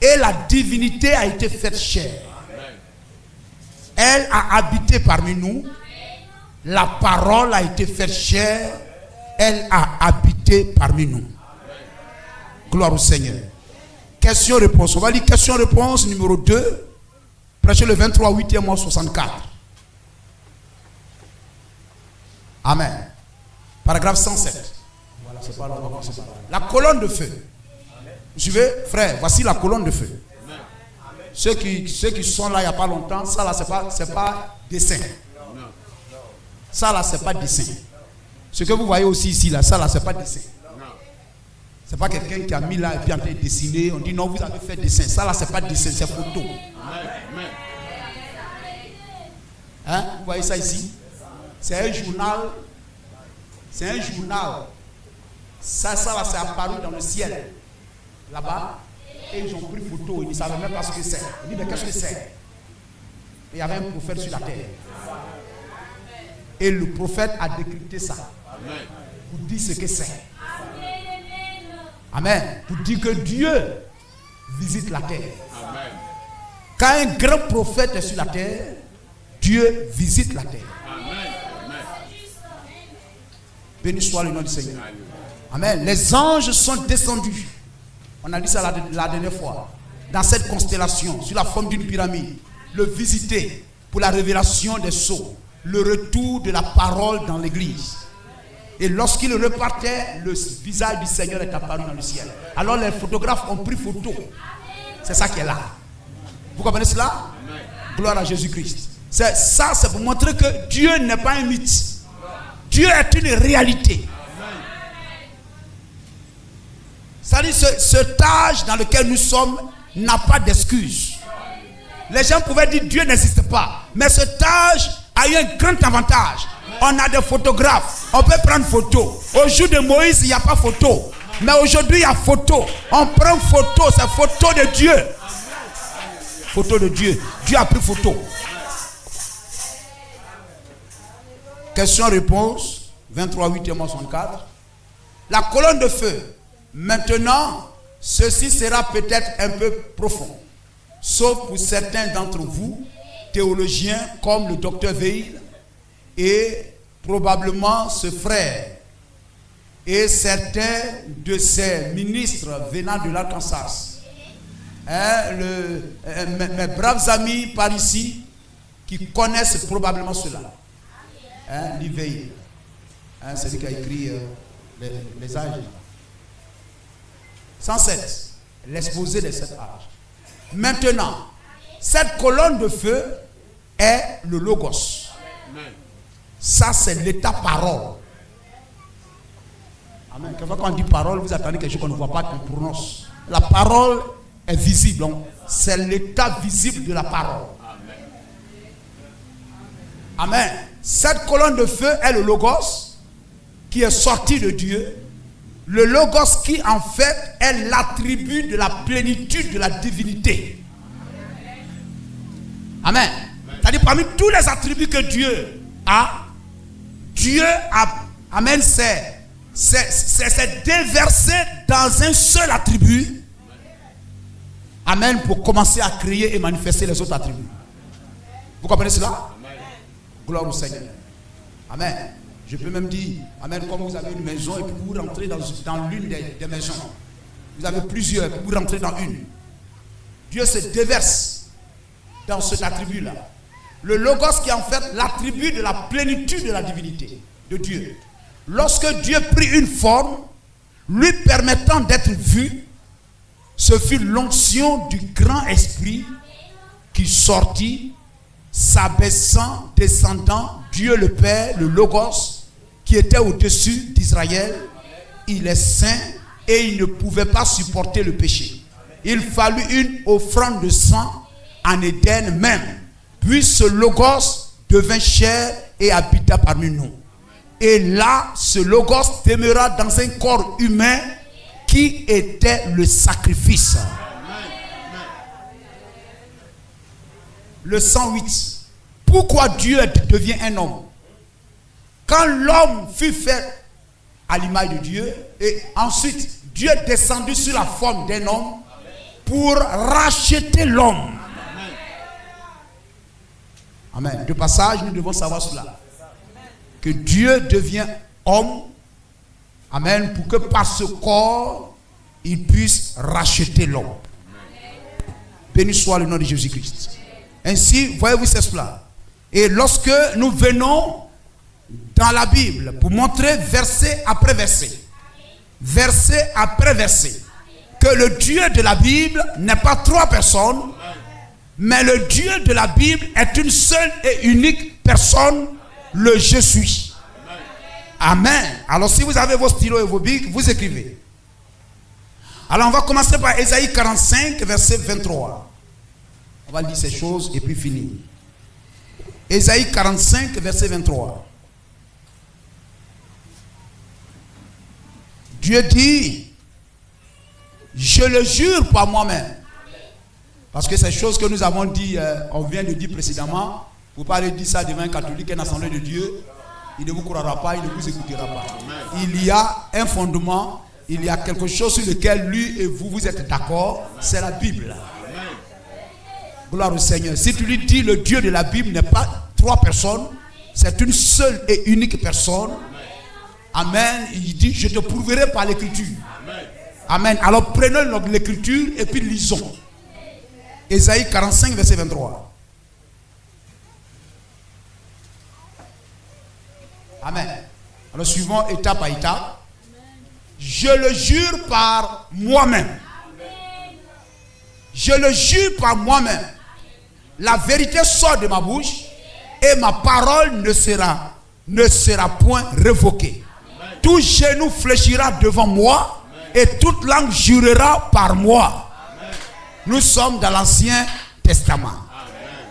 A: Et la divinité a été faite chair. Amen. Elle a habité parmi nous. Amen. La parole a été faite chair. Elle a habité parmi nous. Amen. Gloire au Seigneur. Question-réponse. On va lire question-réponse numéro 2. Prêchez le 23 8e mois 64. Amen. Paragraphe 107. Voilà, c'est pas là, on va commencer par là. La colonne de feu. Vous suivez, frère, voici la colonne de feu. Amen. Ceux qui sont là il n'y a pas longtemps, ça là, c'est pas dessin. Ça là, c'est pas dessin. Ce que vous voyez aussi ici, là, ça là, c'est pas dessin. C'est pas quelqu'un qui a mis là et puis en train de dessiner. On dit non, vous avez fait dessin. Ça là, c'est pas dessin, c'est photo. Hein? Vous voyez ça ici? C'est un journal. C'est un journal. Ça là, c'est apparu dans le ciel. Là-bas. Et ils ont pris photo. Ils ne savaient même pas ce que c'est. Ils disent, mais qu'est-ce que c'est? Il y avait un prophète sur la terre. Et le prophète a décrypté ça. Pour dire ce que c'est. Amen. Pour dire que Dieu visite la terre. Amen. Quand un grand prophète est sur la terre, Dieu visite la terre. Amen. Béni soit le nom du Seigneur. Amen. Les anges sont descendus. On a dit ça la dernière fois. Dans cette constellation, sur la forme d'une pyramide. Le visiter pour la révélation des sceaux. Le retour de la parole dans l'église. Et lorsqu'il repartait, le visage du Seigneur est apparu dans le ciel. Alors les photographes ont pris photo. C'est ça qui est là. Vous comprenez cela? Amen. Gloire à Jésus-Christ. C'est pour montrer que Dieu n'est pas un mythe. Dieu est une réalité. C'est-à-dire cet âge dans lequel nous sommes n'a pas d'excuse. Les gens pouvaient dire Dieu n'existe pas. Mais cet âge a eu un grand avantage. On a des photographes. On peut prendre photo. Au jour de Moïse, il n'y a pas photo. Mais aujourd'hui, il y a photo. On prend photo. C'est photo de Dieu. Photo de Dieu. Dieu a pris photo. Question-réponse. 23 8e 64. La colonne de feu. Maintenant, ceci sera peut-être un peu profond. Sauf pour certains d'entre vous, théologiens comme le docteur Veil et probablement ce frère et certains de ces ministres venant de l'Arkansas. Mes braves amis par ici qui connaissent probablement cela. L'Iveil, c'est lui qui a écrit les âges. 107, l'exposé des 7 âges. Maintenant, cette colonne de feu est le Logos. Ça, c'est l'état parole. Amen. Quand on dit parole, vous attendez quelque chose qu'on ne voit pas, qu'on prononce. La parole est visible. C'est l'état visible de la parole. Amen. Cette colonne de feu est le Logos qui est sorti de Dieu. Le Logos qui en fait est l'attribut de la plénitude de la divinité. Amen. C'est-à-dire parmi tous les attributs que Dieu a, amen, c'est déversé dans un seul attribut. Amen, pour commencer à créer et manifester les autres attributs. Vous comprenez cela? Gloire au Seigneur. Amen. Je peux même dire, amen, comme vous avez une maison et puis vous rentrez dans l'une des maisons. Vous avez plusieurs et puis vous rentrez dans une. Dieu se déverse dans cet attribut-là. Le Logos qui est en fait l'attribut de la plénitude de la divinité de Dieu. Lorsque Dieu prit une forme, lui permettant d'être vu, ce fut l'onction du grand esprit qui sortit, s'abaissant, descendant, Dieu le Père, le Logos, qui était au-dessus d'Israël. Il est saint et il ne pouvait pas supporter le péché. Il fallut une offrande de sang en Éden même. Puis ce Logos devint chair et habita parmi nous. Et là, ce Logos demeura dans un corps humain qui était le sacrifice. Le 108. Pourquoi Dieu devient un homme? Quand l'homme fut fait à l'image de Dieu, et ensuite Dieu est descendu sur la forme d'un homme pour racheter l'homme. Amen. De passage, nous devons savoir cela. Que Dieu devient homme. Amen. Pour que par ce corps, il puisse racheter l'homme. Béni soit le nom de Jésus-Christ. Ainsi, voyez-vous cela. Et lorsque nous venons dans la Bible pour montrer verset après verset, que le Dieu de la Bible n'est pas 3 personnes, mais le Dieu de la Bible est une seule et unique personne, le Je suis. Amen. Alors si vous avez vos stylos et vos bics, vous écrivez. Alors on va commencer par Ésaïe 45, verset 23. On va lire ces choses et puis finir. Ésaïe 45, verset 23. Dieu dit, je le jure par moi-même. Parce que ces choses que nous avons dit, on vient de dire précédemment, vous ne pouvez pas aller dire ça devant un catholique, une assemblée de Dieu, il ne vous croira pas, il ne vous écoutera pas. Il y a un fondement, il y a quelque chose sur lequel lui et vous êtes d'accord, c'est la Bible. Gloire au Seigneur. Si tu lui dis le Dieu de la Bible n'est pas 3 personnes, c'est une seule et unique personne. Amen. Il dit, je te prouverai par l'écriture. Amen. Alors prenons l'écriture et puis lisons. Ésaïe 45, verset 23. Amen. Alors suivons étape à étape. Je le jure par moi-même. Je le jure par moi-même. La vérité sort de ma bouche et ma parole ne sera point révoquée. Tout genou fléchira devant moi et toute langue jurera par moi. Nous sommes dans l'Ancien Testament.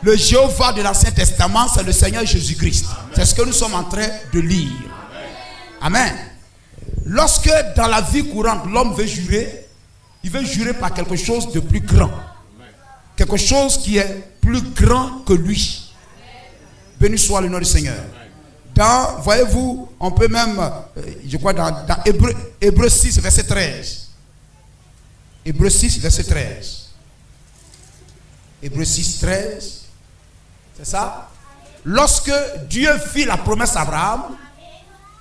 A: Le Jéhovah de l'Ancien Testament, c'est le Seigneur Jésus-Christ. C'est ce que nous sommes en train de lire. Amen. Lorsque dans la vie courante, l'homme veut jurer, il veut jurer par quelque chose de plus grand. Quelque chose qui est plus grand que lui. Béni soit le nom du Seigneur. dans, voyez-vous, on peut même, je crois dans Hébreux 6, verset 13. Hébreux 6, verset 13. Hébreux 6, 13. C'est ça? Lorsque Dieu fit la promesse à Abraham,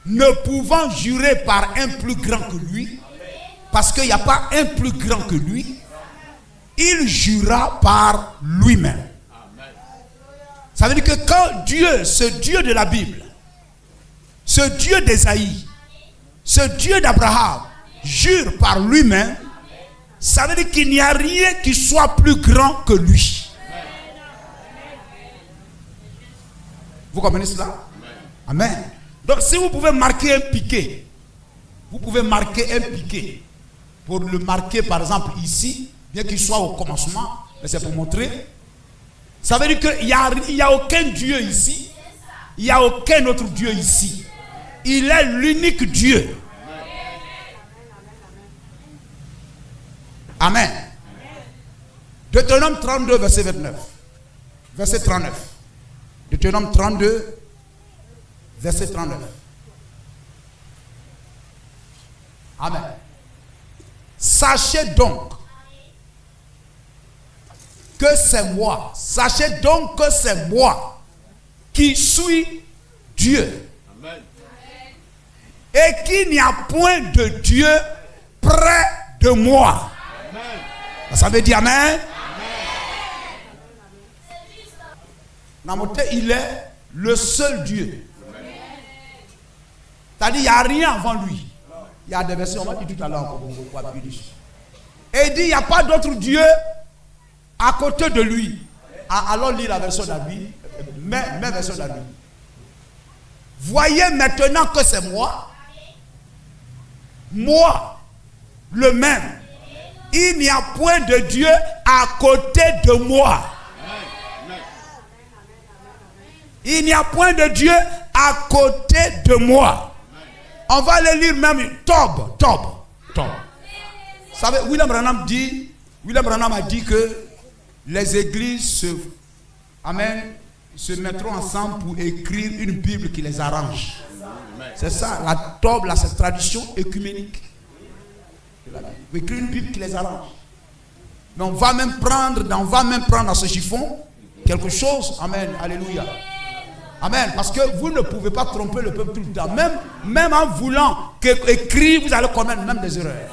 A: ne pouvant jurer par un plus grand que lui, parce qu'il n'y a pas un plus grand que lui, il jura par lui-même. Ça veut dire que quand Dieu, ce Dieu de la Bible, ce Dieu d'Ésaïe, ce Dieu d'Abraham, jure par lui-même, ça veut dire qu'il n'y a rien qui soit plus grand que lui. Vous comprenez cela? Amen. Donc si vous pouvez marquer un piquet, vous pouvez marquer un piquet, pour le marquer par exemple ici, bien qu'il soit au commencement, mais c'est pour montrer. Ça veut dire qu'il n'y a aucun Dieu ici, il n'y a aucun autre Dieu ici. Il est l'unique Dieu. Amen. Deutéronome 32, verset 29. Verset 39. Deutéronome 32, verset 39. Amen. Sachez donc que c'est moi. Sachez donc que c'est moi qui suis Dieu. Amen. Et qu'il n'y a point de Dieu près de moi. Amen. Ça veut dire Amen. Namote, il est le seul Dieu. C'est-à-dire, il n'y a rien avant lui. Il y a des versets, on m'a dit tout à l'heure. Et il dit, il n'y a pas d'autre Dieu à côté de lui. Alors, lis la version d'Abi. Même version d'Abi. Voyez maintenant que c'est moi. Moi, le même. Il n'y a point de Dieu à côté de moi. Il n'y a point de Dieu à côté de moi. On va le lire même. Tob. Vous savez, William Branham a dit que les églises se mettront ensemble pour écrire une Bible qui les arrange. C'est ça, la Tob, cette tradition œcuménique. Pour écrire une Bible qui les arrange. Mais on va même prendre dans ce chiffon quelque chose. Amen. Alléluia. Amen. Parce que vous ne pouvez pas tromper le peuple tout le temps. Même en voulant écrire, vous allez commettre même des erreurs.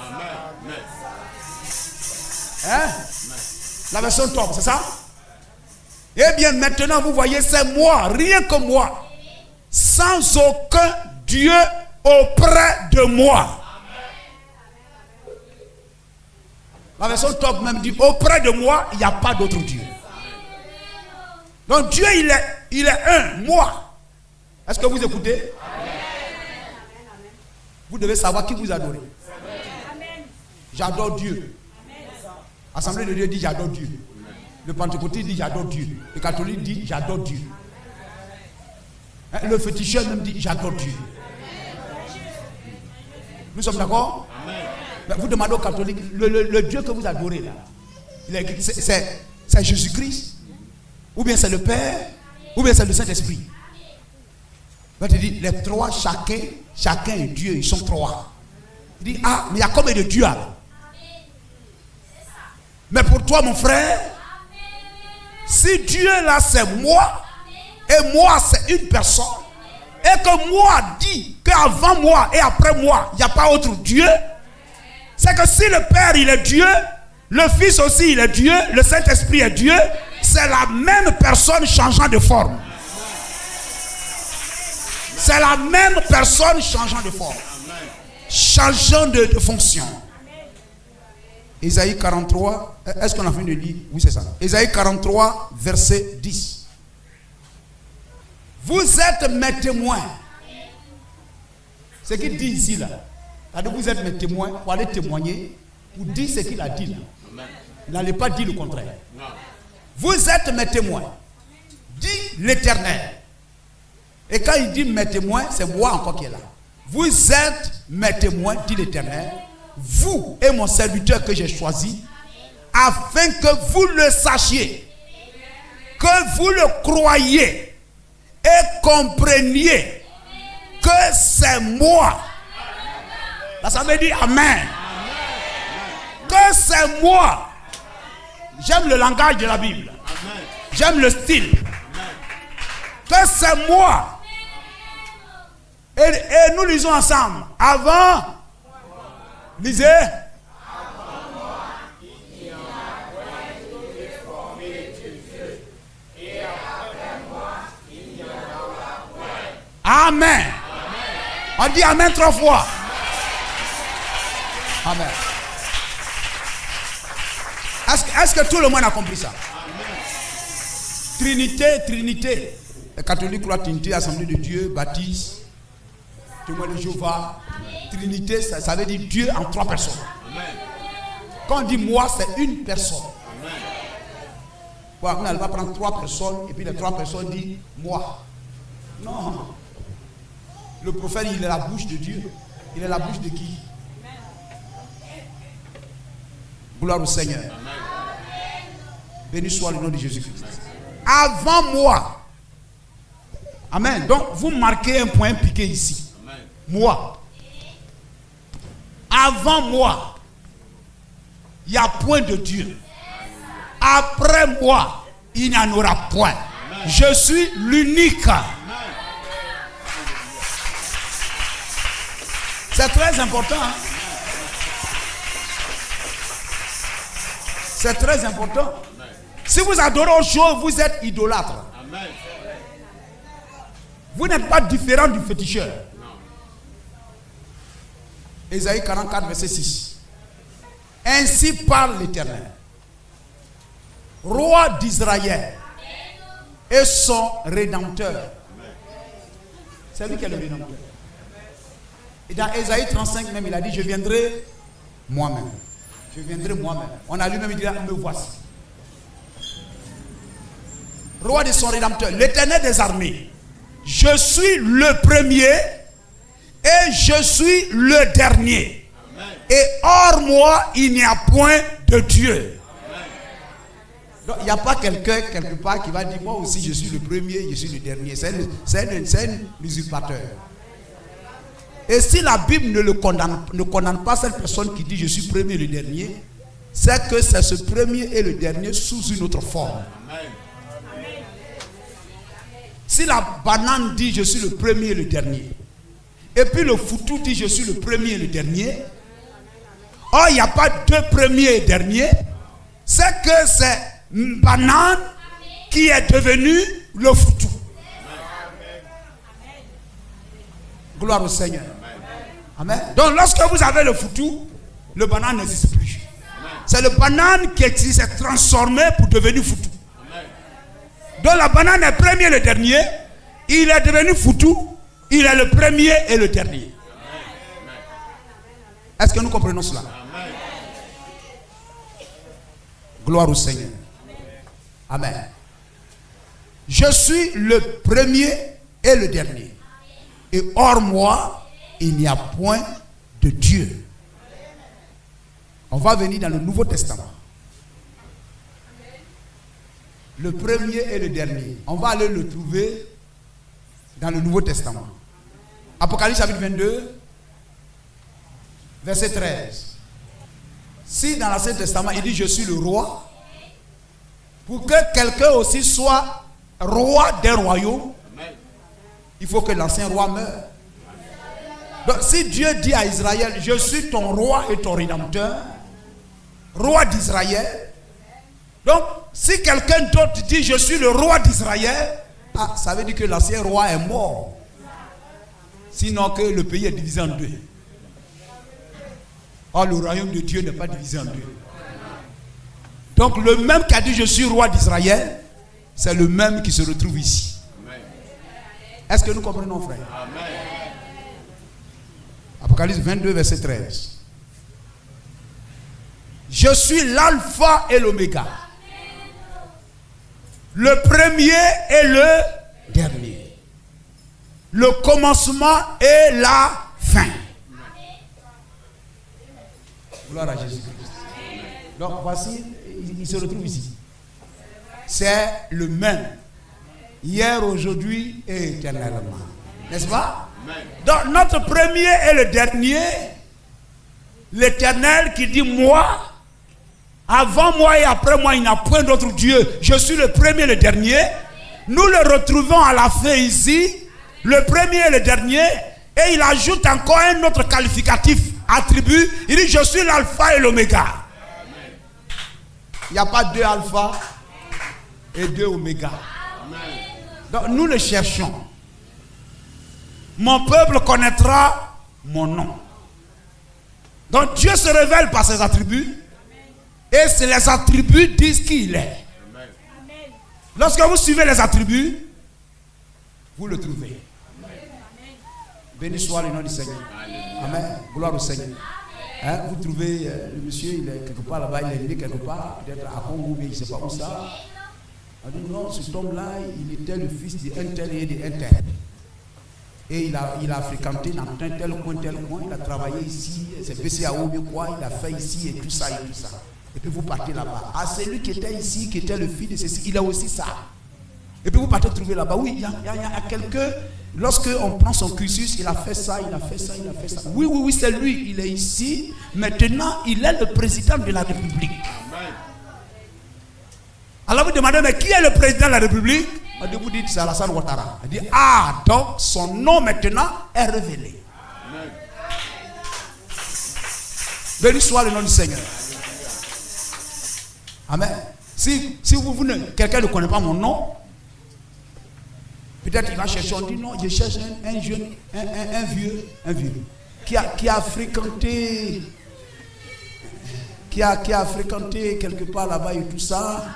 A: Hein? La version top, c'est ça? Eh bien, maintenant, vous voyez, c'est moi, rien que moi. Sans aucun Dieu auprès de moi. La version top même dit, auprès de moi, il n'y a pas d'autre Dieu. Donc Dieu, il est un, moi. Est-ce que vous écoutez? Vous devez savoir qui vous adorez. J'adore Dieu. Assemblée de Dieu dit j'adore Dieu. Le pentecôtiste dit j'adore Dieu. Le catholique dit j'adore Dieu. Le féticheur même dit j'adore Dieu. Nous sommes d'accord? Vous demandez au catholique, le Dieu que vous adorez là, c'est Jésus-Christ? Ou bien c'est le Père? Ou bien c'est le Saint-Esprit? Il te dit, les trois, chacun est Dieu, ils sont trois. Il dit, ah, mais il y a combien de dieux alors? Mais pour toi, mon frère, si Dieu là c'est moi, et moi c'est une personne, et que moi dit qu'avant moi et après moi, il n'y a pas autre Dieu, c'est que si le Père il est Dieu, le Fils aussi il est Dieu, le Saint-Esprit est Dieu, c'est la même personne changeant de forme. C'est la même personne changeant de forme. Changeant de fonction. Ésaïe 43, est-ce qu'on a fini de lire? Oui, c'est ça. Ésaïe 43, verset 10. Vous êtes mes témoins. Ce qu'il dit ici, là. Vous êtes mes témoins pour aller témoigner, pour dire ce qu'il a dit là. Il n'allait pas dire le contraire. Vous êtes mes témoins, dit l'Éternel. Et quand il dit mes témoins, c'est moi encore qui est là. Vous êtes mes témoins, dit l'Éternel, vous et mon serviteur que j'ai choisi, afin que vous le sachiez, que vous le croyiez et compreniez que c'est moi. Là, ça veut dire Amen. Que c'est moi. J'aime le langage de la Bible. J'aime le style. Que c'est moi. Et nous lisons ensemble. Avant, lisez. Amen. On dit Amen 3 fois. Amen. Est-ce que tout le monde a compris ça? Trinité, Trinité. Les catholiques croient Trinité, Assemblée de Dieu, baptise, témoin de Jéhovah. Trinité, ça veut dire Dieu en 3 personnes. Quand on dit moi, c'est une personne. Bon, on n'allait pas prendre 3 personnes et puis les 3 personnes disent moi. Non. Le prophète, il est la bouche de Dieu. Il est la bouche de qui? Gloire au Seigneur. Béni soit le nom de Jésus-Christ. Avant moi. Amen. Donc, vous marquez un point piqué ici. Moi. Avant moi. Il n'y a point de Dieu. Après moi, il n'y en aura point. Je suis l'unique. C'est très important. Hein? C'est très important. Si vous adorez autre chose, vous êtes idolâtre. Vous n'êtes pas différent du féticheur. Ésaïe 44, verset 6. Ainsi parle l'Éternel, roi d'Israël et son rédempteur. C'est lui qui est le rédempteur. Et dans Ésaïe 35 même, il a dit, je viendrai moi-même. Je viendrai moi-même. On a lui-même dit, me voici. Roi de son rédempteur, l'Éternel des armées. Je suis le premier et je suis le dernier. Amen. Et hors moi, il n'y a point de Dieu. Amen. Donc, il n'y a pas quelqu'un quelque part qui va dire, moi aussi je suis le premier, je suis le dernier. C'est un usurpateur. Et si la Bible ne condamne pas cette personne qui dit je suis premier et le dernier, c'est que c'est ce premier et le dernier sous une autre forme. Amen. Si la banane dit je suis le premier et le dernier, et puis le foutou dit je suis le premier et le dernier, or il n'y a pas deux premiers et derniers, c'est que c'est une banane qui est devenue le foutou. Gloire au Seigneur. Amen. Donc lorsque vous avez le foutou, le banane n'existe plus. C'est le banane qui s'est transformé pour devenir foutou. Donc la banane est le premier et le dernier. Il est devenu foutou. Il est le premier et le dernier. Est-ce que nous comprenons cela? Gloire au Seigneur. Amen. Je suis le premier et le dernier. Et hors moi, il n'y a point de Dieu. On va venir dans le Nouveau Testament. Le premier et le dernier. On va aller le trouver dans le Nouveau Testament. Apocalypse chapitre 22, verset 13. Si dans l'Ancien Testament, il dit je suis le roi, pour que quelqu'un aussi soit roi d'un royaume, il faut que l'ancien roi meure. Donc si Dieu dit à Israël, je suis ton roi et ton rédempteur, roi d'Israël, donc si quelqu'un d'autre dit je suis le roi d'Israël, ça veut dire que l'ancien roi est mort. Sinon que le pays est divisé en deux. Or le royaume de Dieu n'est pas divisé en deux. Donc le même qui a dit je suis roi d'Israël, c'est le même qui se retrouve ici. Est-ce que nous comprenons, frère? Amen. Apocalypse 22, verset 13. Je suis l'alpha et l'oméga. Le premier et le dernier. Le commencement et la fin. Gloire à Jésus-Christ. Donc voici, il se retrouve ici. C'est le même. Hier, aujourd'hui et éternellement. N'est-ce pas? Donc notre premier et le dernier, l'Éternel qui dit moi, avant moi et après moi, il n'y a point d'autre Dieu. Je suis le premier et le dernier. Nous le retrouvons à la fin ici, le premier et le dernier, et il ajoute encore un autre qualificatif, attribut. Il dit je suis l'alpha et l'oméga. Il n'y a pas deux alpha et deux oméga. Donc nous le cherchons. Mon peuple connaîtra mon nom. Donc Dieu se révèle par ses attributs. Et c'est les attributs disent qui il est. Lorsque vous suivez les attributs, vous le trouvez. Béni soit le nom du Seigneur. Amen. Gloire au Seigneur. Hein, vous trouvez le monsieur, il est quelque part là-bas, il est né quelque part, peut-être à Congo, mais je ne sais pas où ça. On dit non, cet homme-là, il était le fils d'un tel et d'un tel. Et il a fréquenté dans tel coin, il a travaillé ici, c'est BCAO, quoi, il a fait ici et tout ça et tout ça. Et puis vous partez là-bas. Ah, celui qui était ici, qui était le fils de ceci, il a aussi ça. Et puis vous partez trouver là-bas. Oui, il y a quelqu'un, lorsque on prend son cursus, il a fait ça, il a fait ça, il a fait ça. Oui, c'est lui, il est ici. Maintenant, il est le président de la République. Alors vous demandez, mais qui est le président de la République? Vous dites, c'est Alassane Ouattara. Il dit, ah, donc son nom maintenant est révélé. Béni soit le nom du Seigneur. Amen. Si quelqu'un ne connaît pas mon nom, peut-être il va chercher, on dit non, je cherche un jeune, un vieux, qui a fréquenté, qui a fréquenté quelque part là-bas et tout ça.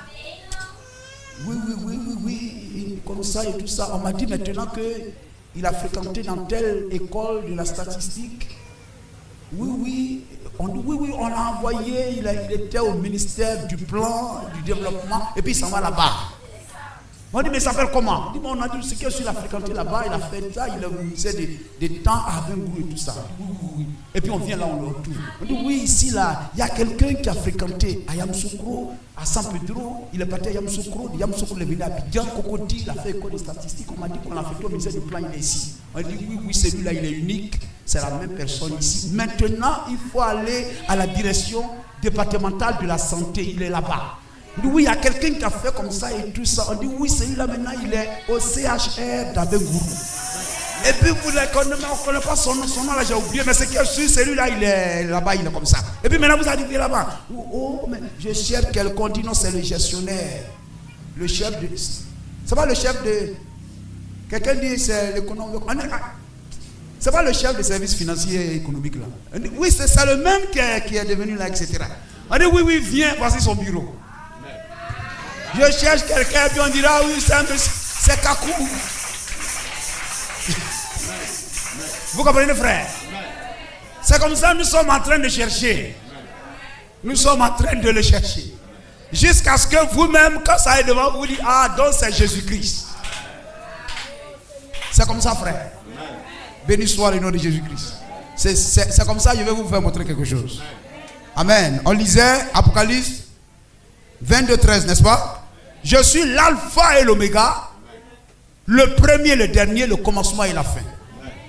A: Oui, comme ça et tout ça. On m'a dit maintenant qu'il a fréquenté dans telle école de la statistique. Oui, on l'a envoyé, il était au ministère du plan, du développement, et puis il s'en va là-bas. On dit, mais ça s'appelle comment? On a dit, ce qu'il a fréquenté là-bas, il a fait ça, il a fait des temps à Bengou et tout ça. Oui. Et puis on vient là, on le retrouve. On dit, oui, ici, là, il y a quelqu'un qui a fréquenté à Yamoussoukro, à San Pedro, il est parti à Yamoussoukro, il est venu à Abidjan, Cocody, il a fait école de statistique, on m'a dit qu'on l'a fait au ministère du plan, il est ici. On dit, oui, celui-là, il est unique, c'est la même personne ici. Maintenant, il faut aller à la direction départementale de la santé, il est là-bas. On dit, oui, il y a quelqu'un qui a fait comme ça et tout ça. On dit, oui, celui-là maintenant, il est au CHR d'Abengourou. Et puis, vous ne connaissez pas son nom là, j'ai oublié, mais c'est que celui-là, il est là-bas, il est comme ça. Et puis maintenant, vous arrivez là-bas. Oh, mais je cherche quelqu'un, on dit non, c'est le gestionnaire. Le chef de. C'est pas le chef de. Quelqu'un dit, c'est l'économie. C'est pas le chef des services financiers et économiques là. On dit, oui, c'est le même qui est devenu là, etc. On dit, oui, viens, voici son bureau. Je cherche quelqu'un, puis on dira, oui, c'est Kakou. Vous comprenez, frère? C'est comme ça, nous sommes en train de chercher. Nous sommes en train de le chercher. Jusqu'à ce que vous-même, quand ça est devant vous, dites, ah, donc c'est Jésus-Christ. C'est comme ça, frère. Béni soit le nom de Jésus-Christ. C'est comme ça, je vais vous faire montrer quelque chose. Amen. On lisait Apocalypse 22:13, n'est-ce pas? Je suis l'alpha et l'oméga, le premier, le dernier, le commencement et la fin.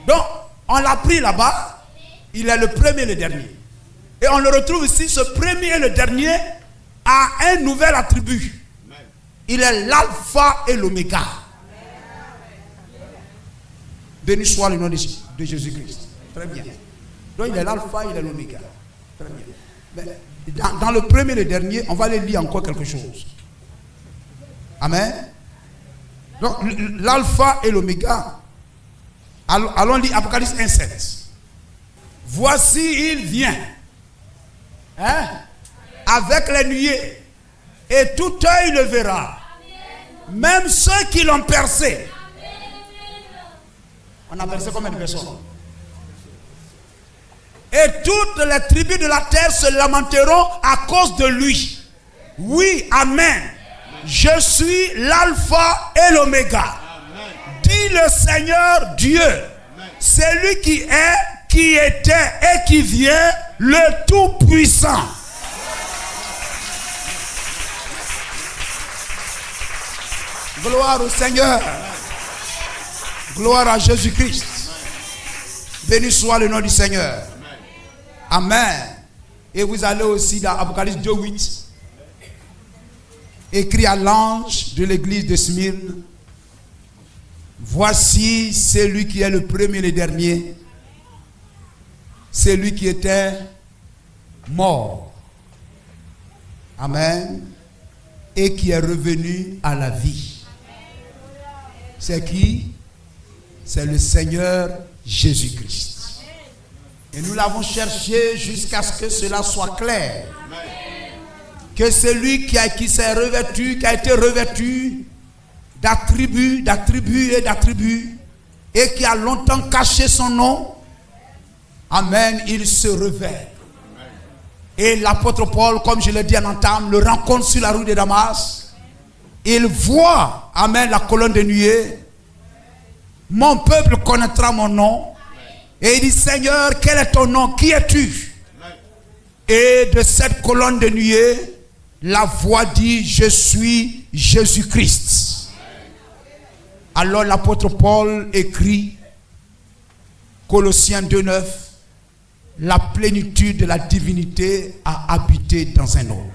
A: Donc, on l'a pris là-bas, il est le premier et le dernier. Et on le retrouve ici, ce premier et le dernier a un nouvel attribut. Il est l'alpha et l'oméga. Béni soit le nom de Jésus-Christ. Très bien. Donc, il est l'alpha, il est l'oméga. Très bien. Mais dans le premier et le dernier, on va aller lire encore quelque chose. Amen. Donc, l'alpha et l'oméga. Allons lire Apocalypse 1:7. Voici, il vient. Avec les nuées. Et tout œil le verra. Même ceux qui l'ont percé. On a percé combien de personnes? Et toutes les tribus de la terre se lamenteront à cause de lui. Oui, amen. Je suis l'alpha et l'oméga. Dit le Seigneur Dieu. C'est lui qui est, qui était et qui vient, le Tout-Puissant. Gloire au Seigneur. Gloire à Jésus-Christ. Béni soit le nom du Seigneur. Amen. Et vous allez aussi dans Apocalypse 2:8. Écrit à l'ange de l'église de Smyrne. Voici celui qui est le premier et le dernier. Celui qui était mort. Amen. Et qui est revenu à la vie. C'est qui? C'est le Seigneur Jésus-Christ. Et nous l'avons cherché jusqu'à ce que cela soit clair. Que celui qui s'est revêtu, qui a été revêtu d'attributs et d'attributs, et qui a longtemps caché son nom, amen, il se revêt. Et l'apôtre Paul, comme je l'ai dit en entame, le rencontre sur la rue de Damas. Il voit, amen, la colonne de nuée. Mon peuple connaîtra mon nom. Et il dit, Seigneur, quel est ton nom? Qui es-tu? Et de cette colonne de nuée, la voix dit, je suis Jésus-Christ. Alors l'apôtre Paul écrit, Colossiens 2:9, la plénitude de la divinité a habité dans un homme.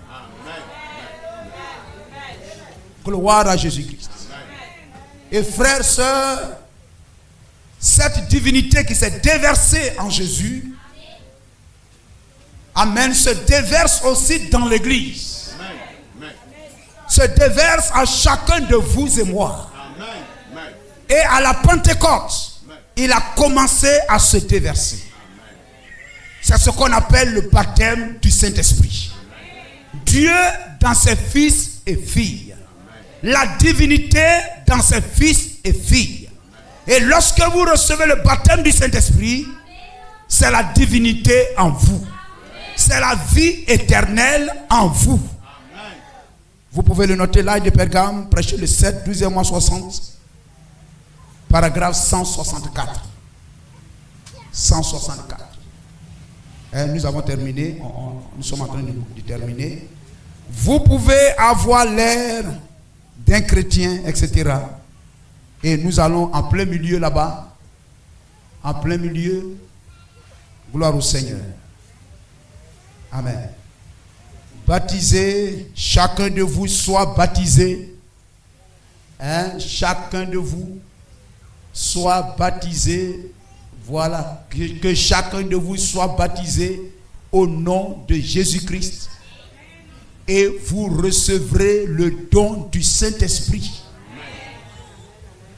A: Gloire à Jésus-Christ. Et frères, sœurs, cette divinité qui s'est déversée en Jésus, amen, se déverse aussi dans l'église. Se déverse à chacun de vous et moi. Et à la Pentecôte, il a commencé à se déverser. C'est ce qu'on appelle le baptême du Saint-Esprit. Dieu dans ses fils et filles. La divinité dans ses fils et filles. Et lorsque vous recevez le baptême du Saint-Esprit, c'est la divinité en vous. C'est la vie éternelle en vous. Vous pouvez le noter là de Pergame, prêcher le 7, 12e mois 60, paragraphe 164. 164. Et nous avons terminé, nous sommes en train de terminer. Vous pouvez avoir l'air d'un chrétien, etc. Et nous allons en plein milieu là-bas. En plein milieu. Gloire au Seigneur. Amen. Baptisez, chacun de vous soit baptisé. Hein? Chacun de vous soit baptisé. Voilà. Que chacun de vous soit baptisé au nom de Jésus-Christ. Et vous recevrez le don du Saint-Esprit.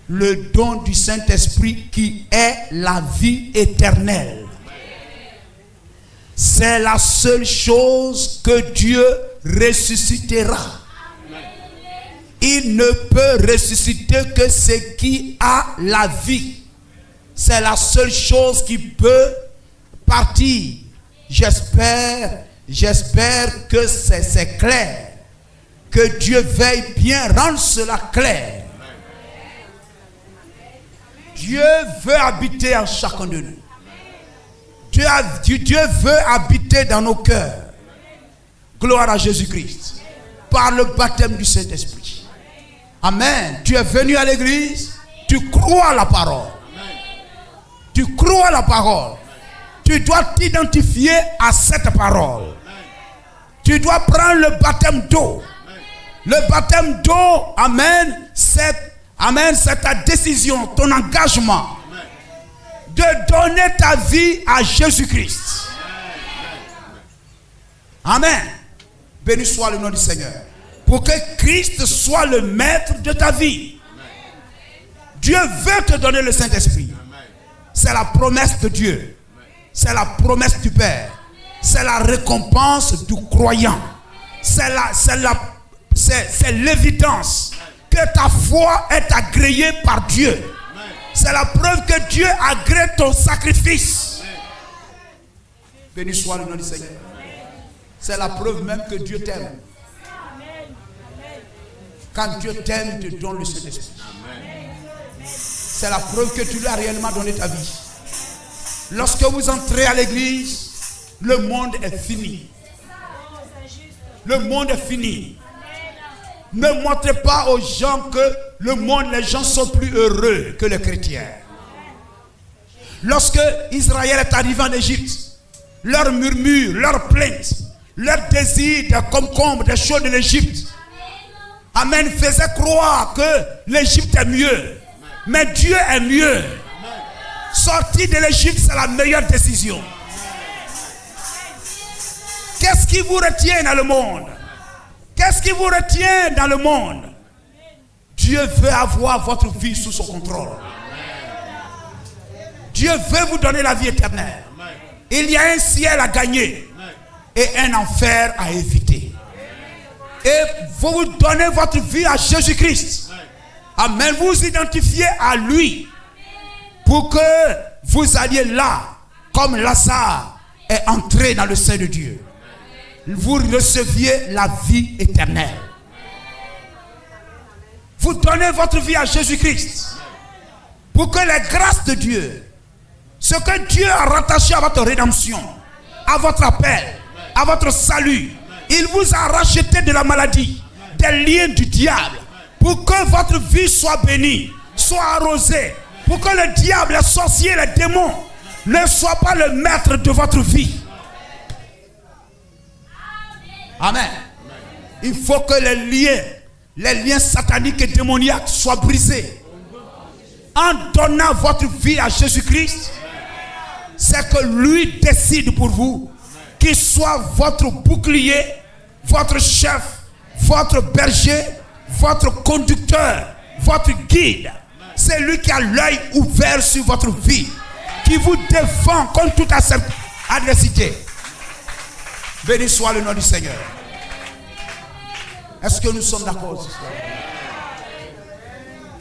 A: Le don du Saint-Esprit qui est la vie éternelle. C'est la seule chose que Dieu ressuscitera. Il ne peut ressusciter que ce qui a la vie. C'est la seule chose qui peut partir. J'espère que c'est clair. Que Dieu veille bien rendre cela clair. Dieu veut habiter en chacun de nous. Dieu veut habiter dans nos cœurs. Gloire à Jésus-Christ. Par le baptême du Saint-Esprit. Amen. Tu es venu à l'église. Tu crois à la parole. Tu crois à la parole. Tu dois t'identifier à cette parole. Tu dois prendre le baptême d'eau. Le baptême d'eau, amen, c'est ta décision, ton engagement de donner ta vie à Jésus-Christ. Amen. Béni soit le nom du Seigneur. Pour que Christ soit le maître de ta vie. Dieu veut te donner le Saint-Esprit. C'est la promesse de Dieu. C'est la promesse du Père. C'est la récompense du croyant. C'est l'évidence que ta foi est agréée par Dieu. C'est la preuve que Dieu agrée ton sacrifice. Béni soit le nom du Seigneur. C'est la preuve même que Dieu t'aime. Quand Dieu t'aime, il te donne le Saint-Esprit. C'est la preuve que tu lui as réellement donné ta vie. Lorsque vous entrez à l'église, le monde est fini. Le monde est fini. Ne montrez pas aux gens que le monde, les gens sont plus heureux que les chrétiens. Lorsque Israël est arrivé en Égypte, leurs murmures, leurs plaintes, leur désir de concombre, des choses de l'Égypte, Amen, faisait croire que l'Égypte est mieux. Mais Dieu est mieux. Sortir de l'Égypte, c'est la meilleure décision. Qu'est-ce qui vous retient dans le monde? Qu'est-ce qui vous retient dans le monde? Dieu veut avoir votre vie sous son contrôle. Dieu veut vous donner la vie éternelle. Il y a un ciel à gagner et un enfer à éviter. Et vous donnez votre vie à Jésus-Christ. Amen. Vous identifiez à lui pour que vous alliez là, comme Lazare est entré dans le sein de Dieu. Vous receviez la vie éternelle. Vous donnez votre vie à Jésus-Christ pour que les grâces de Dieu, ce que Dieu a rattaché à votre rédemption, à votre appel, à votre salut, il vous a racheté de la maladie, des liens du diable, pour que votre vie soit bénie, soit arrosée, pour que le diable, les sorciers, les démons ne soient pas le maître de votre vie. Amen. Il faut que les liens sataniques et démoniaques soient brisés. En donnant votre vie à Jésus-Christ, c'est que lui décide pour vous qu'il soit votre bouclier, votre chef, votre berger, votre conducteur, votre guide. C'est lui qui a l'œil ouvert sur votre vie, qui vous défend contre toute adversité. Béni soit le nom du Seigneur. Est-ce que nous sommes d'accord ce soir?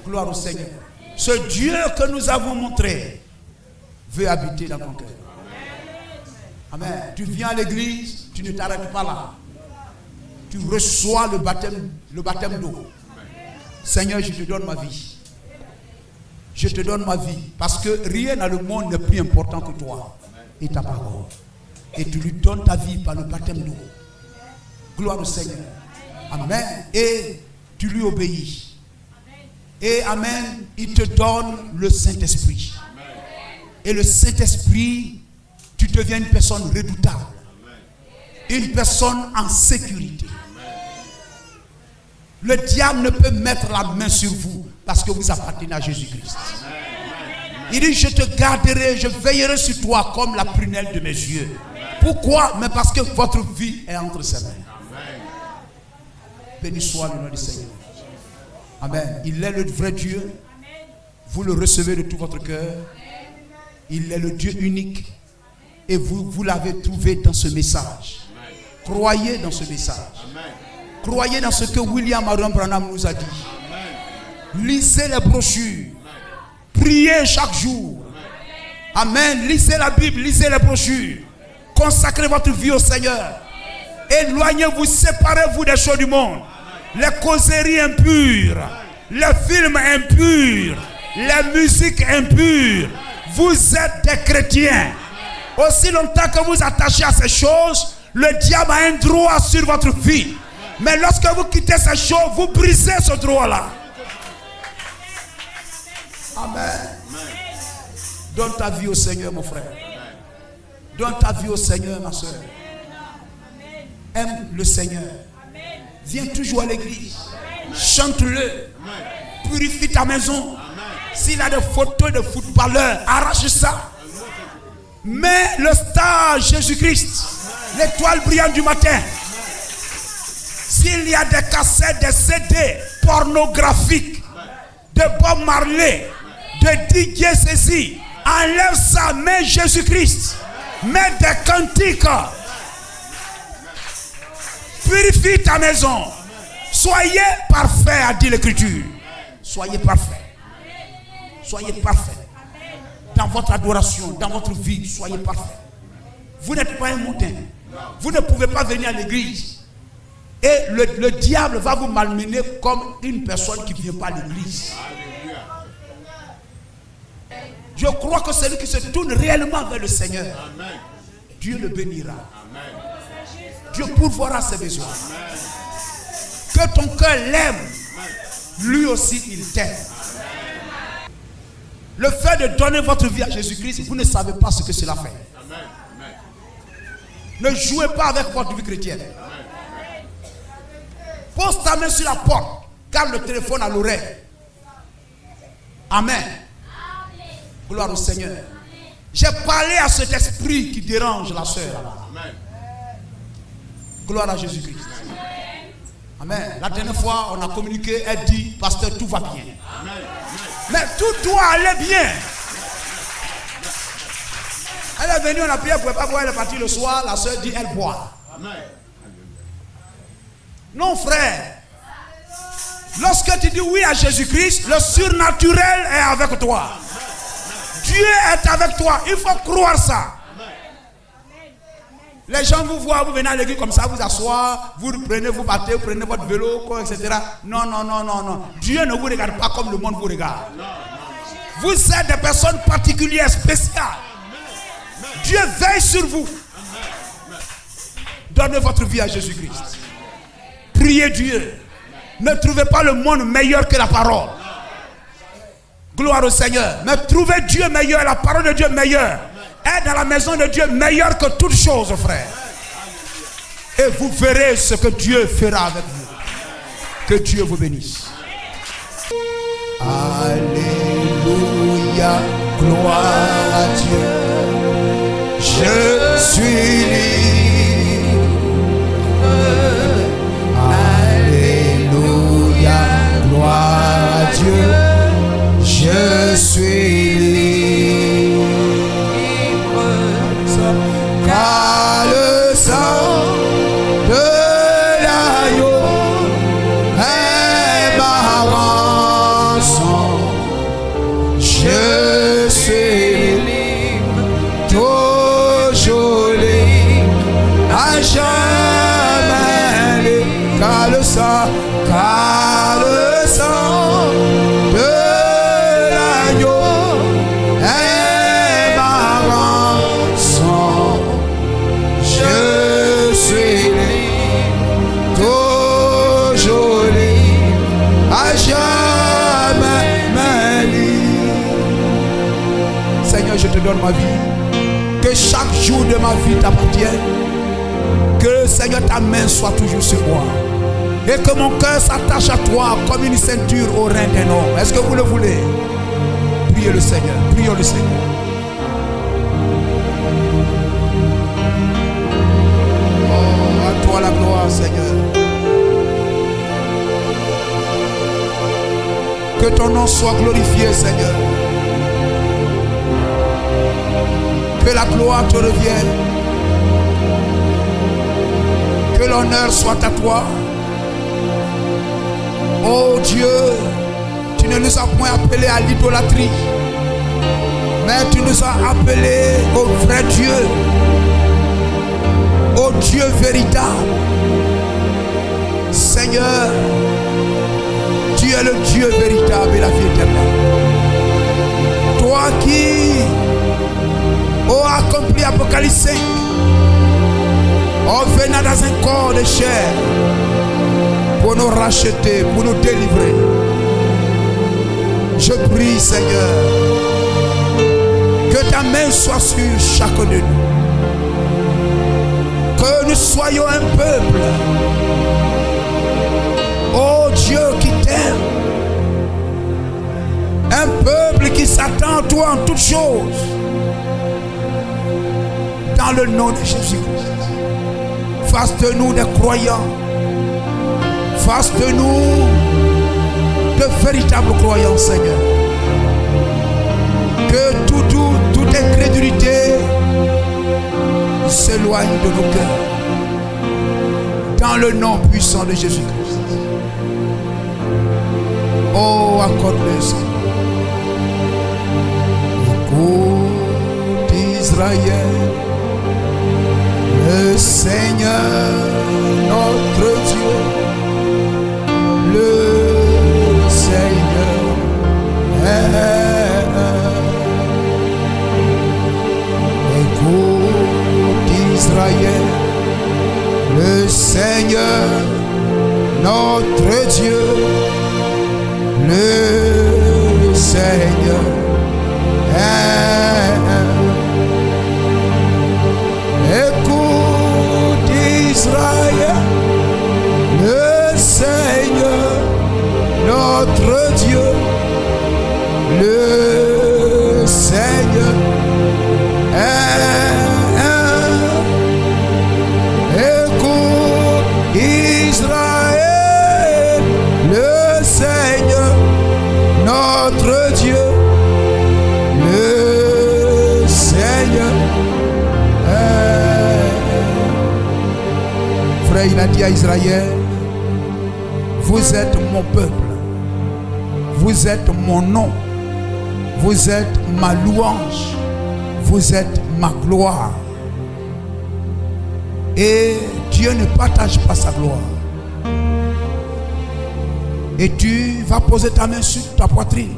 A: Gloire au Seigneur. Ce Dieu que nous avons montré veut habiter dans ton cœur. Amen. Tu viens à l'église, tu ne t'arrêtes pas là. Tu reçois le baptême d'eau. Seigneur, je te donne ma vie. Je te donne ma vie. Parce que rien dans le monde n'est plus important que toi et ta parole. Et tu lui donnes ta vie par le baptême d'eau. Gloire au Seigneur. Amen. Et tu lui obéis. Et amen, il te donne le Saint-Esprit. Et le Saint-Esprit, tu deviens une personne redoutable. Une personne en sécurité. Le diable ne peut mettre la main sur vous parce que vous appartenez à Jésus-Christ. Il dit, je te garderai, je veillerai sur toi comme la prunelle de mes yeux. Pourquoi? Mais parce que votre vie est entre ses mains. Béni soit le nom du Seigneur. Amen. Il est le vrai Dieu. Vous le recevez de tout votre cœur. Il est le Dieu unique. Et vous l'avez trouvé dans ce message. Croyez dans ce message. Croyez dans ce que William Aron Branham nous a dit. Lisez les brochures. Priez chaque jour. Amen. Lisez la Bible, lisez les brochures. Consacrez votre vie au Seigneur. Éloignez-vous, séparez-vous des choses du monde. Les causeries impures, les films impurs, les musiques impures. Vous êtes des chrétiens. Aussi longtemps que vous attachez à ces choses, le diable a un droit sur votre vie. Mais lorsque vous quittez ces choses, vous brisez ce droit-là. Amen. Donne ta vie au Seigneur, mon frère. Donne ta vie au Seigneur, ma soeur. Aime le Seigneur. Viens toujours à l'église. Chante-le. Purifie ta maison. S'il a des photos de footballeurs, arrache ça. Mets le star Jésus-Christ, l'étoile brillante du matin. S'il y a des cassettes, des CD pornographiques de Bob Marley, de DJ Ceci, enlève ça, mets Jésus-Christ. Mets des cantiques. Purifie ta maison. Soyez parfait, a dit l'Écriture. Soyez parfait. Soyez parfait. Dans votre adoration, dans votre vie, soyez parfait. Vous n'êtes pas un mondain. Vous ne pouvez pas venir à l'église. Et le diable va vous malmener comme une personne qui ne vient pas à l'église. Je crois que celui qui se tourne réellement vers le Seigneur, Dieu le bénira. Dieu pourvoira ses besoins. Que ton cœur l'aime. Lui aussi, il t'aime. le fait de donner votre vie à Jésus-Christ, vous ne savez pas ce que cela fait. Ne jouez pas avec votre vie chrétienne. Pose ta main sur la porte. Garde le téléphone à l'oreille. Amen. Gloire au Seigneur. J'ai parlé à cet esprit qui dérange la sœur là-bas. Gloire à Jésus-Christ. Amen. La dernière fois, on a communiqué, elle dit, pasteur, tout va bien. Mais tout doit aller bien. Elle est venue, on a prié, elle ne pouvait pas boire, elle est partie le soir, la soeur dit, elle boit. Non, frère. Lorsque tu dis oui à Jésus-Christ, le surnaturel est avec toi. Dieu est avec toi. Il faut croire ça. Les gens vous voient, vous venez à l'église comme ça, vous asseoir, vous prenez, vous partez, vous prenez votre vélo, etc. Non. Dieu ne vous regarde pas comme le monde vous regarde. Vous êtes des personnes particulières, spéciales. Dieu veille sur vous. Donnez votre vie à Jésus-Christ. Priez Dieu. Ne trouvez pas le monde meilleur que la parole. Gloire au Seigneur. Mais trouvez Dieu meilleur, la parole de Dieu meilleure. Est dans la maison de Dieu meilleure que toute chose, frère. Et vous verrez ce que Dieu fera avec vous. Que Dieu vous bénisse. Alléluia, gloire à Dieu. Je suis libre. Alléluia, gloire à Dieu. Je suis libre. Car le sang de l'agneau est ma rançon. Je suis libre, toujours libre, à jamais libre. Car le sang de l'agneau est ma rançon. Je suis libre, toujours libre, à jamais libre. Seigneur, je te donne ma vie. Que chaque jour de ma vie t'appartienne. Que Seigneur, ta main soit toujours sur moi. Et que mon cœur s'attache à toi comme une ceinture au rein d'un homme. Est-ce que vous le voulez? Priez le Seigneur. Prions le Seigneur. Oh, à toi la gloire, Seigneur. Que ton nom soit glorifié, Seigneur. Que la gloire te revienne. Que l'honneur soit à toi. Oh Dieu, tu ne nous as point appelés à l'idolâtrie, mais tu nous as appelés au vrai Dieu, au Dieu véritable. Seigneur, tu es le Dieu véritable et la vie éternelle. Toi qui accompli Apocalypse 5, venant dans un corps de chair, pour nous racheter, pour nous délivrer. Je prie, Seigneur, que ta main soit sur chacun de nous. Que nous soyons un peuple, oh Dieu, qui t'aime. Un peuple qui s'attend à toi en toutes choses. Dans le nom de Jésus-Christ. Fasse de nous des croyants. Fasse de nous de véritables croyants, Seigneur. Que toute incrédulité s'éloigne de nos cœurs. Dans le nom puissant de Jésus-Christ. Oh, accorde-le, Seigneur. Écoute Israël, le Seigneur, notre Dieu. Le Seigneur est écoute Israël, le Seigneur, notre Dieu, le Seigneur notre Dieu, le Seigneur est un. Écoute Israël, le Seigneur, notre Dieu, le Seigneur est. Frère, il a dit à Israël, vous êtes mon peuple, vous êtes mon nom, vous êtes ma louange, vous êtes ma gloire. Et Dieu ne partage pas sa gloire. Et tu vas poser ta main sur ta poitrine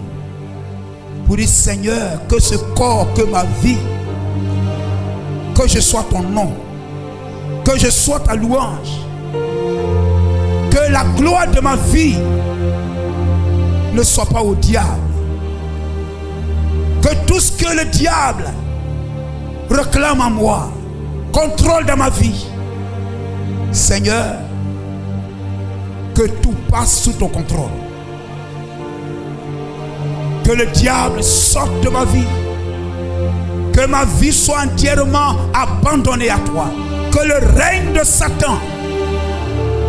A: pour dire, Seigneur, que ce corps, que ma vie, que je sois ton nom, que je sois ta louange, que la gloire de ma vie ne soit pas au diable. Que tout ce que le diable réclame à moi, contrôle dans ma vie, Seigneur, que tout passe sous ton contrôle. Que le diable sorte de ma vie. Que ma vie soit entièrement abandonnée à toi. Que le règne de Satan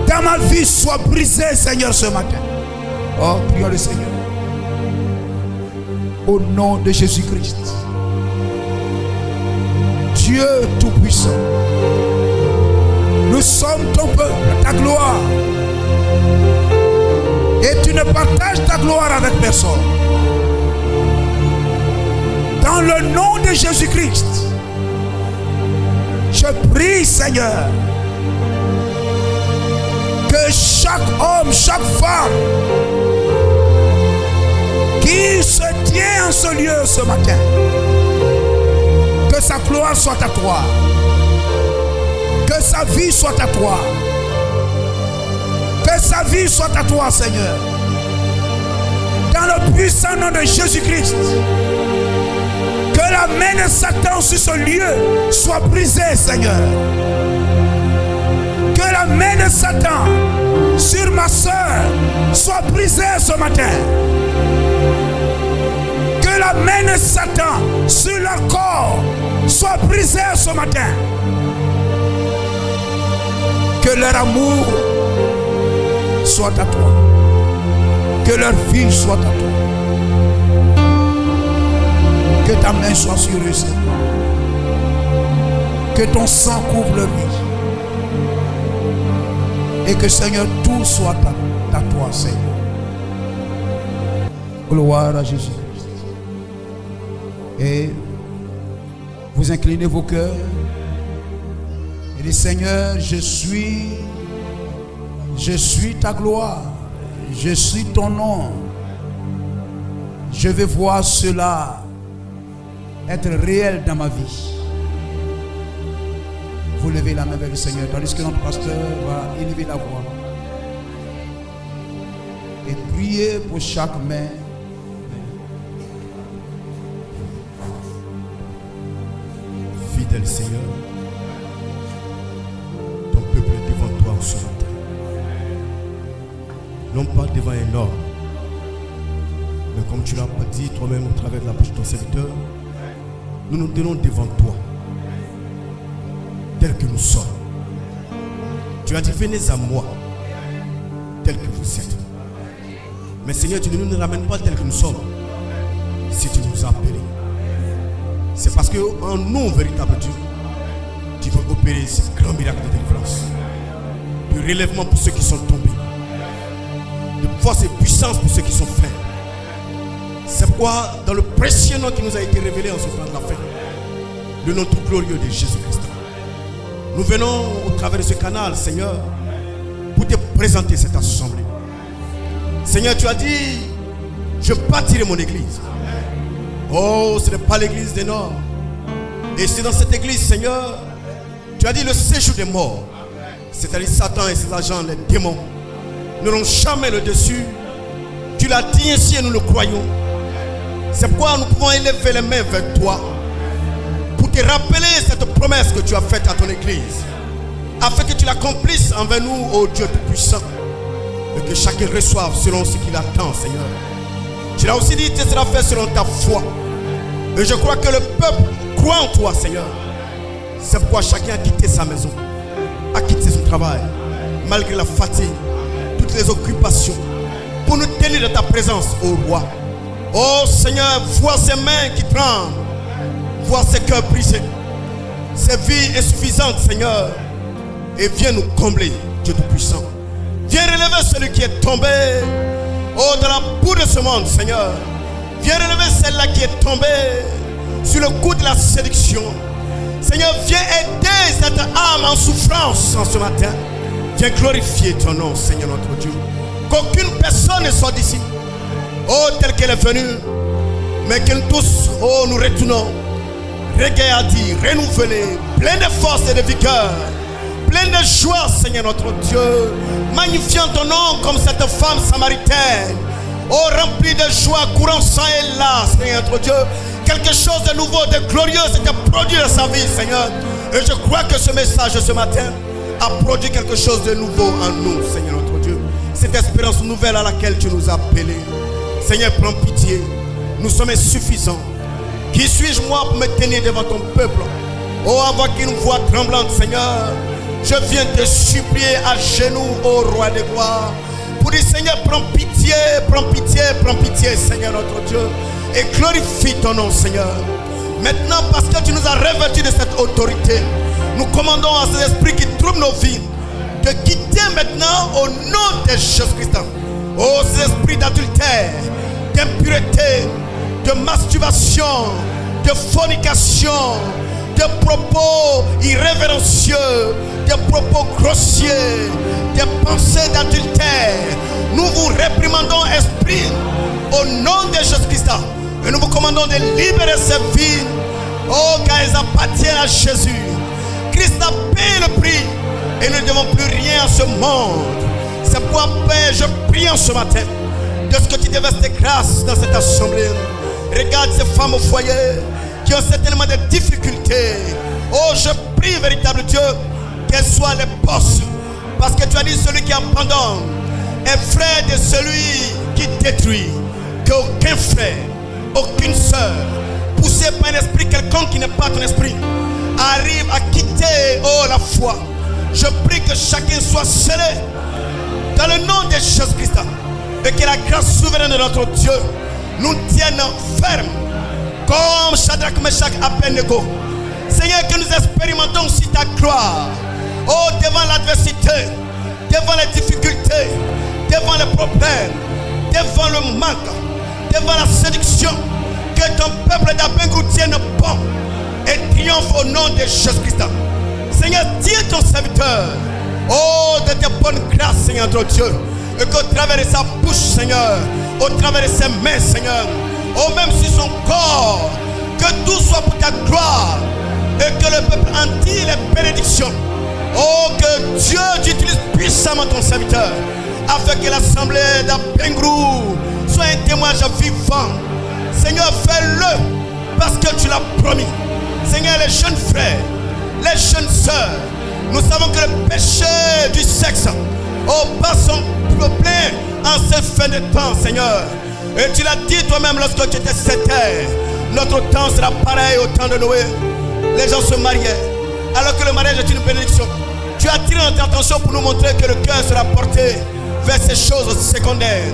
A: dans ma vie soit brisé, Seigneur, ce matin. Oh, prions le Seigneur. Au nom de Jésus-Christ. Dieu Tout-Puissant, nous sommes ton peuple, ta gloire. Et tu ne partages ta gloire avec personne. Dans le nom de Jésus-Christ, je prie, Seigneur, que chaque homme, chaque femme qui se tient en ce lieu ce matin, que sa gloire soit à toi, que sa vie soit à toi, que sa vie soit à toi, Seigneur. Dans le puissant nom de Jésus-Christ, que la main de Satan sur ce lieu soit brisée, Seigneur. Que la main de Satan sur ma soeur soit brisée ce matin. Que la main de Satan sur leur corps soit brisée ce matin. Que leur amour soit à toi. Que leur vie soit à toi. Que ta main soit sur eux, Seigneur. Que ton sang couvre leur vie. Et que, Seigneur, tout soit à toi, Seigneur. Gloire à Jésus-Christ. Et vous inclinez vos cœurs. Et dites, Seigneur, je suis ta gloire. Je suis ton nom. Je veux voir cela être réel dans ma vie. Vous levez la main vers le Seigneur, tandis que notre pasteur va élever la voix et prier pour chaque main.
B: Fidèle Seigneur, ton peuple est devant toi en ce matin. Non pas devant un homme, mais comme tu l'as dit toi-même au travers de la bouche de ton serviteur, nous nous tenons devant toi, tels que nous sommes. Tu as dit, venez à moi, tels que vous êtes. Mais Seigneur, tu ne nous ramènes pas tels que nous sommes, si tu nous as appelés. C'est parce qu'en nous, véritable Dieu, tu veux opérer ce grand miracle de délivrance, de relèvement pour ceux qui sont tombés, de force et puissance pour ceux qui sont faibles. C'est pourquoi, dans le précieux nom qui nous a été révélé en ce temps de la fin, le nom tout glorieux de Jésus-Christ, nous venons au travers de ce canal, Seigneur, pour te présenter cette assemblée. Seigneur, tu as dit, je bâtirai mon église. Oh, ce n'est pas l'église des Nord. Et c'est dans cette église, Seigneur, tu as dit le séjour des morts, c'est-à-dire Satan et ses agents, les démons, n'auront jamais le dessus. Tu l'as dit ainsi et nous le croyons. C'est pourquoi nous pouvons élever les mains vers toi pour te rappeler cette promesse que tu as faite à ton église, afin que tu l'accomplisses envers nous, ô Dieu Tout-Puissant. Et que chacun reçoive selon ce qu'il attend, Seigneur. Tu l'as aussi dit, ce sera fait selon ta foi. Et je crois que le peuple croit en toi, Seigneur. C'est pourquoi chacun a quitté sa maison, a quitté son travail, malgré la fatigue, toutes les occupations, pour nous tenir de ta présence, ô roi. Oh Seigneur, vois ces mains qui tremblent, vois ces cœurs brisés, ces vies insuffisantes, Seigneur. Et viens nous combler, Dieu Tout-Puissant. Viens relever celui qui est tombé, oh, dans la boue de ce monde, Seigneur. Viens relever celle-là qui est tombée sur le coup de la séduction. Seigneur, viens aider cette âme en souffrance en ce matin. Viens glorifier ton nom, Seigneur notre Dieu. Qu'aucune personne ne soit d'ici, oh, telle qu'elle est venue, mais que nous tous, oh, nous retournons regardés, renouvelés, pleins de force et de vigueur, pleins de joie, Seigneur notre Dieu, magnifiant ton nom comme cette femme samaritaine, oh, remplie de joie, courant sang et là, Seigneur notre Dieu. Quelque chose de nouveau, de glorieux s'était produit dans sa vie, Seigneur. Et je crois que ce message de ce matin a produit quelque chose de nouveau en nous, Seigneur notre Dieu. Cette espérance nouvelle à laquelle tu nous as appelés. Seigneur, prends pitié. Nous sommes insuffisants. Qui suis-je moi pour me tenir devant ton peuple? Oh, avec une voix tremblante, Seigneur, je viens te supplier à genoux, ô roi de gloire, pour dire, Seigneur, prends pitié, prends pitié, prends pitié, Seigneur notre Dieu. Et glorifie ton nom, Seigneur. Maintenant, parce que tu nous as revêtus de cette autorité, nous commandons à cet esprit qui trouble nos vies de quitter maintenant au nom de Jésus-Christ. Oh, cet esprit d'adultère, d'impureté, de masturbation, de fornication, de propos irrévérencieux, de propos grossiers, de pensées d'adultère. Nous vous réprimandons, esprit, au nom de Jésus-Christ. Et nous vous commandons de libérer ces vies, oh, car elles appartiennent à Jésus. Christ a payé le prix et nous ne devons plus rien à ce monde. C'est pourquoi, Père, je prie en ce matin de ce que tu déverses tes grâces dans cette assemblée. Regarde ces femmes au foyer qui ont certainement des difficultés. Oh, je prie, véritable Dieu, qu'elles soient les boss. Parce que tu as dit, celui qui abandonne est frère de celui qui détruit. Qu'aucun frère, aucune sœur, poussé par un esprit quelconque qui n'est pas ton esprit, arrive à quitter, oh, la foi. Je prie que chacun soit scellé dans le nom de Jésus-Christ. Et que la grâce souveraine de notre Dieu nous tienne ferme comme Shadrach, Meshach, Abednego. Seigneur, que nous expérimentons aussi ta gloire. Oh, devant l'adversité, devant les difficultés, devant les problèmes, devant le manque, devant la séduction. Que ton peuple d'Abengrou tienne bon et triomphe au nom de Jésus-Christ. Seigneur, tiens ton serviteur, oh, de tes bonnes grâces, Seigneur notre Dieu. Et qu'au travers de sa bouche, Seigneur, au travers de ses mains, Seigneur, oh, même sur son corps, que tout soit pour ta gloire. Et que le peuple en tire les bénédictions. Oh, que Dieu utilise puissamment ton serviteur, afin que l'assemblée d'Abengrou soit un témoignage vivant. Seigneur, fais-le parce que tu l'as promis. Seigneur, les jeunes frères, les jeunes sœurs, nous savons que le péché du sexe, oh, bat son plein en cette fin de temps, Seigneur. Et tu l'as dit toi-même lorsque tu étais sur terre. Notre temps sera pareil au temps de Noé. Les gens se mariaient, alors que le mariage est une bénédiction. Tu as attiré notre attention pour nous montrer que le cœur sera porté vers ces choses secondaires.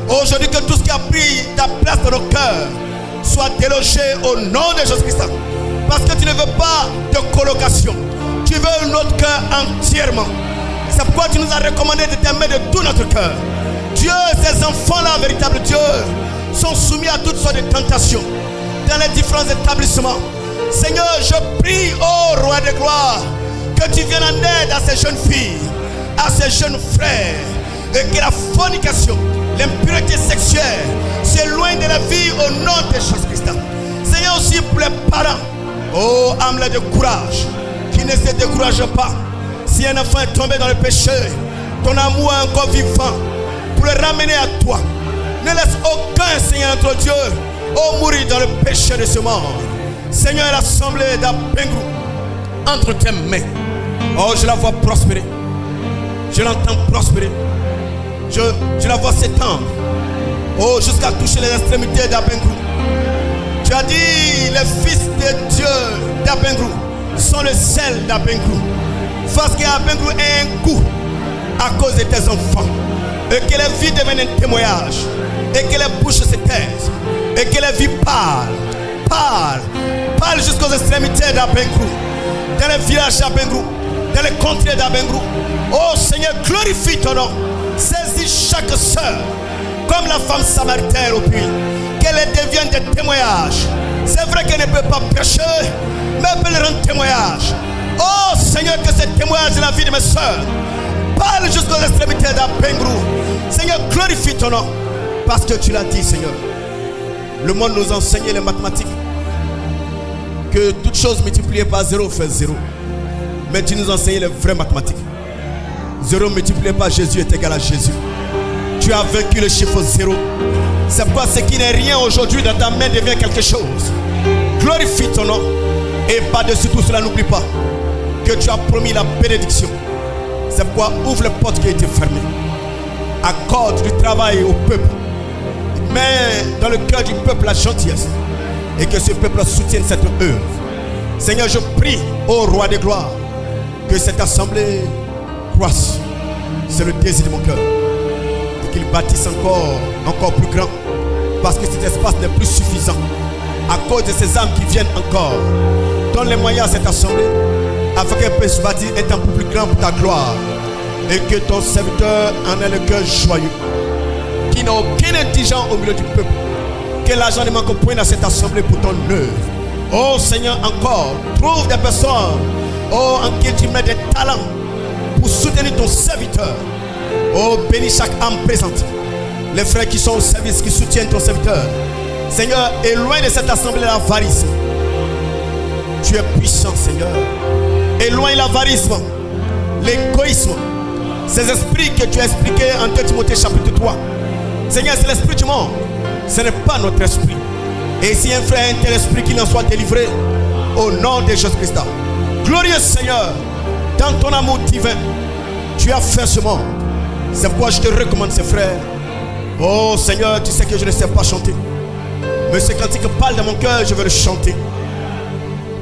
B: Aujourd'hui, que tout ce qui a pris ta place dans nos cœurs soit délogé au nom de Jésus-Christ. Parce que tu ne veux pas de colocation. Tu veux notre cœur entièrement. C'est pourquoi tu nous as recommandé de t'aimer de tout notre cœur. Dieu, ces enfants-là, véritable Dieu, sont soumis à toutes sortes de tentations dans les différents établissements. Seigneur, je prie, ô roi de gloire, que tu viennes en aide à ces jeunes filles, à ces jeunes frères, et que la fornication, l'impureté sexuelle s'éloigne de la vie au nom de Jésus-Christ. Seigneur, aussi pour les parents, oh, âme de courage, qui ne se décourage pas. Si un enfant est tombé dans le péché, ton amour est encore vivant pour le ramener à toi. Ne laisse aucun, Seigneur notre Dieu, oh, mourir dans le péché de ce monde. Seigneur, l'assemblée d'Abengrou entre tes mains. Oh, je la vois prospérer. Je l'entends prospérer. je la vois s'étendre. Oh, jusqu'à toucher les extrémités d'Abengrou. Tu as dit, les fils de Dieu d'Abengrou sont le sel d'Abengrou. Parce qu'Abengrou est un coup à cause de tes enfants. Et que les vies deviennent un témoignage. Et que les bouches se taisent. Et que les vies parlent jusqu'aux extrémités d'Abengrou. Dans les villages d'Abengrou, dans les contrées d'Abengrou. Oh Seigneur, glorifie ton nom. Saisis chaque soeur, comme la femme samaritaine au puits, qu'elle devienne des témoignages. C'est vrai qu'elle ne peut pas prêcher, mais elle peut le rendre témoignage. Oh Seigneur, que ce témoignage de la vie de mes soeurs parle jusqu'aux extrémités d'Abengrou. Seigneur, glorifie ton nom, parce que tu l'as dit, Seigneur. Le monde nous enseignait les mathématiques, que toute chose multipliée par 0 fait 0. Mais tu nous enseignais les vraies mathématiques. 0 multiplié par Jésus est égal à Jésus. Tu as vaincu le chiffre 0. C'est pourquoi ce qui n'est rien aujourd'hui dans ta main devient quelque chose. Glorifie ton nom. Et par-dessus tout cela, n'oublie pas que tu as promis la bénédiction. C'est pourquoi ouvre les portes qui ont été fermées. Accorde du travail au peuple. Mets dans le cœur du peuple la gentillesse. Et que ce peuple soutienne cette œuvre. Seigneur, je prie au roi des gloires que cette assemblée croisse. C'est le désir de mon cœur. Et qu'il bâtisse encore plus grand. Parce que cet espace n'est plus suffisant. À cause de ces âmes qui viennent encore. Donne les moyens à cette assemblée afin qu'elle puisse bâtir un temple plus grand pour ta gloire. Et que ton serviteur en ait le cœur joyeux. Qui n'a aucun indigent au milieu du peuple. Que l'argent ne manque point à cette assemblée pour ton œuvre. Oh Seigneur, encore, trouve des personnes en qui tu mets des talents pour soutenir ton serviteur. Oh, bénis chaque âme présente. Les frères qui sont au service, qui soutiennent ton serviteur. Seigneur, éloigne de cette assemblée l'avarisme. Tu es puissant, Seigneur. Éloigne l'avarisme, l'égoïsme, ces esprits que tu as expliqués en 2 Timothée chapitre 3. Seigneur, c'est l'esprit du monde. Ce n'est pas notre esprit. Et si un frère a un tel esprit, qu'il en soit délivré au nom de Jésus-Christ. Glorieux Seigneur, dans ton amour divin, tu as fait ce monde. C'est pourquoi je te recommande ces frères. Oh Seigneur, tu sais que je ne sais pas chanter. Mais ce cantique parle dans mon cœur, je veux le chanter.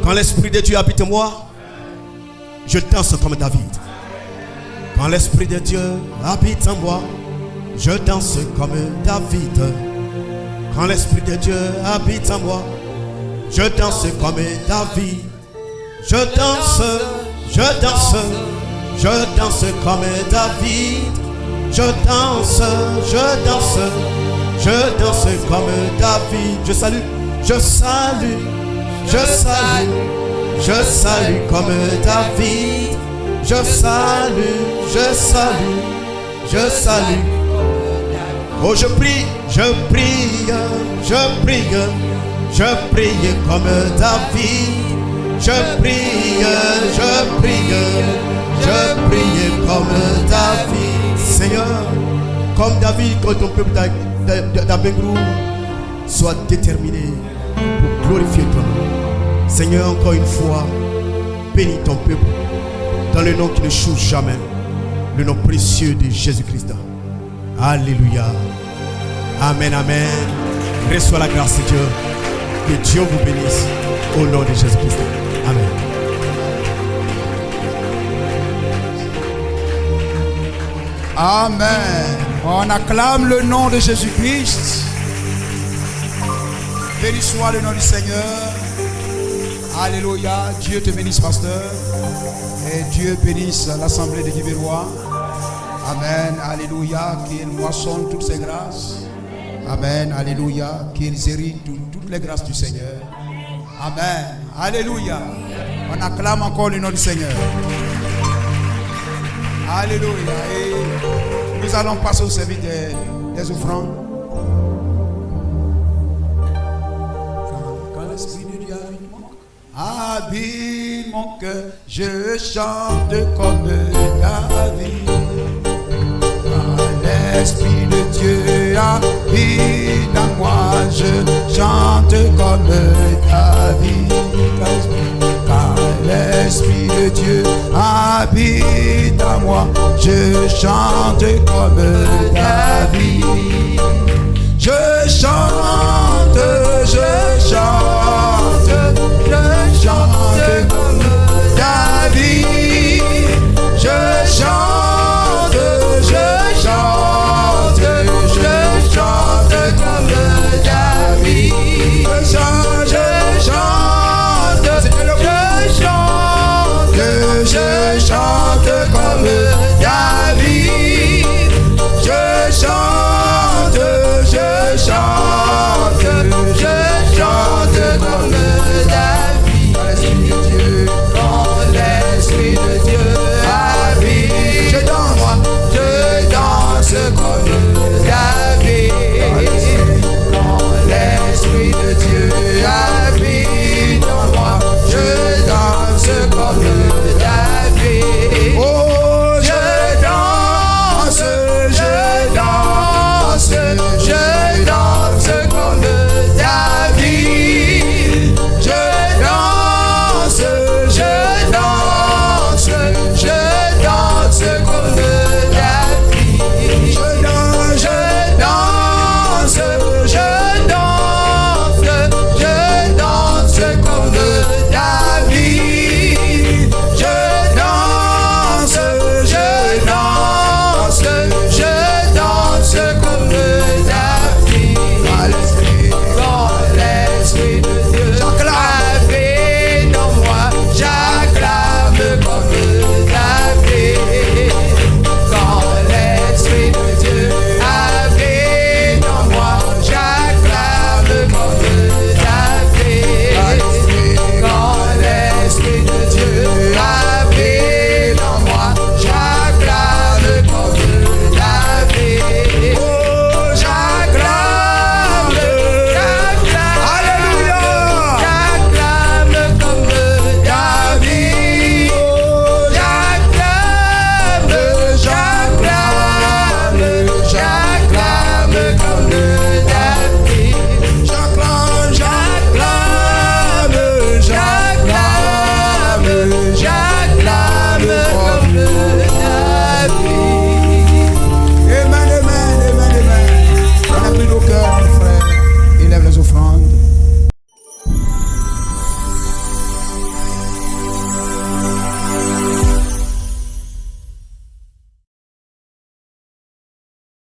B: Quand l'Esprit de Dieu habite en moi, je danse comme David. Quand l'Esprit de Dieu habite en moi, je danse comme David. Quand l'Esprit de Dieu habite en moi, je danse comme David. Je danse, je danse, je danse comme David. Je danse, je danse, je danse comme David. Je salue, je salue, je salue, je salue comme David. Je salue, je salue, je salue. Oh, je prie, je prie, je prie, je prie comme David. Je prie, je prie, je prie comme David. Seigneur, comme David, que ton peuple d'Abengrou soit déterminé pour glorifier ton nom. Seigneur, encore une fois, bénis ton peuple dans le nom qui ne change jamais, le nom précieux de Jésus-Christ. Alléluia. Amen, amen. Reçois la grâce de Dieu. Que Dieu vous bénisse au nom de Jésus-Christ. Amen.
A: Amen. On acclame le nom de Jésus-Christ. Béni soit le nom du Seigneur. Alléluia. Dieu te bénisse, pasteur. Et Dieu bénisse l'assemblée des Quiberois. Amen. Alléluia. Qu'il moissonne toutes ses grâces. Amen. Alléluia. Qu'ils héritent toutes les grâces du Seigneur. Amen. Alléluia. On acclame encore le nom du Seigneur. Alléluia. Et nous allons passer au service des offrandes. Quand l'Esprit de Dieu habite mon cœur, je chante comme David. Quand l'Esprit de Dieu habite en moi, je chante comme David. Quand l'Esprit de Dieu habite en moi, je chante comme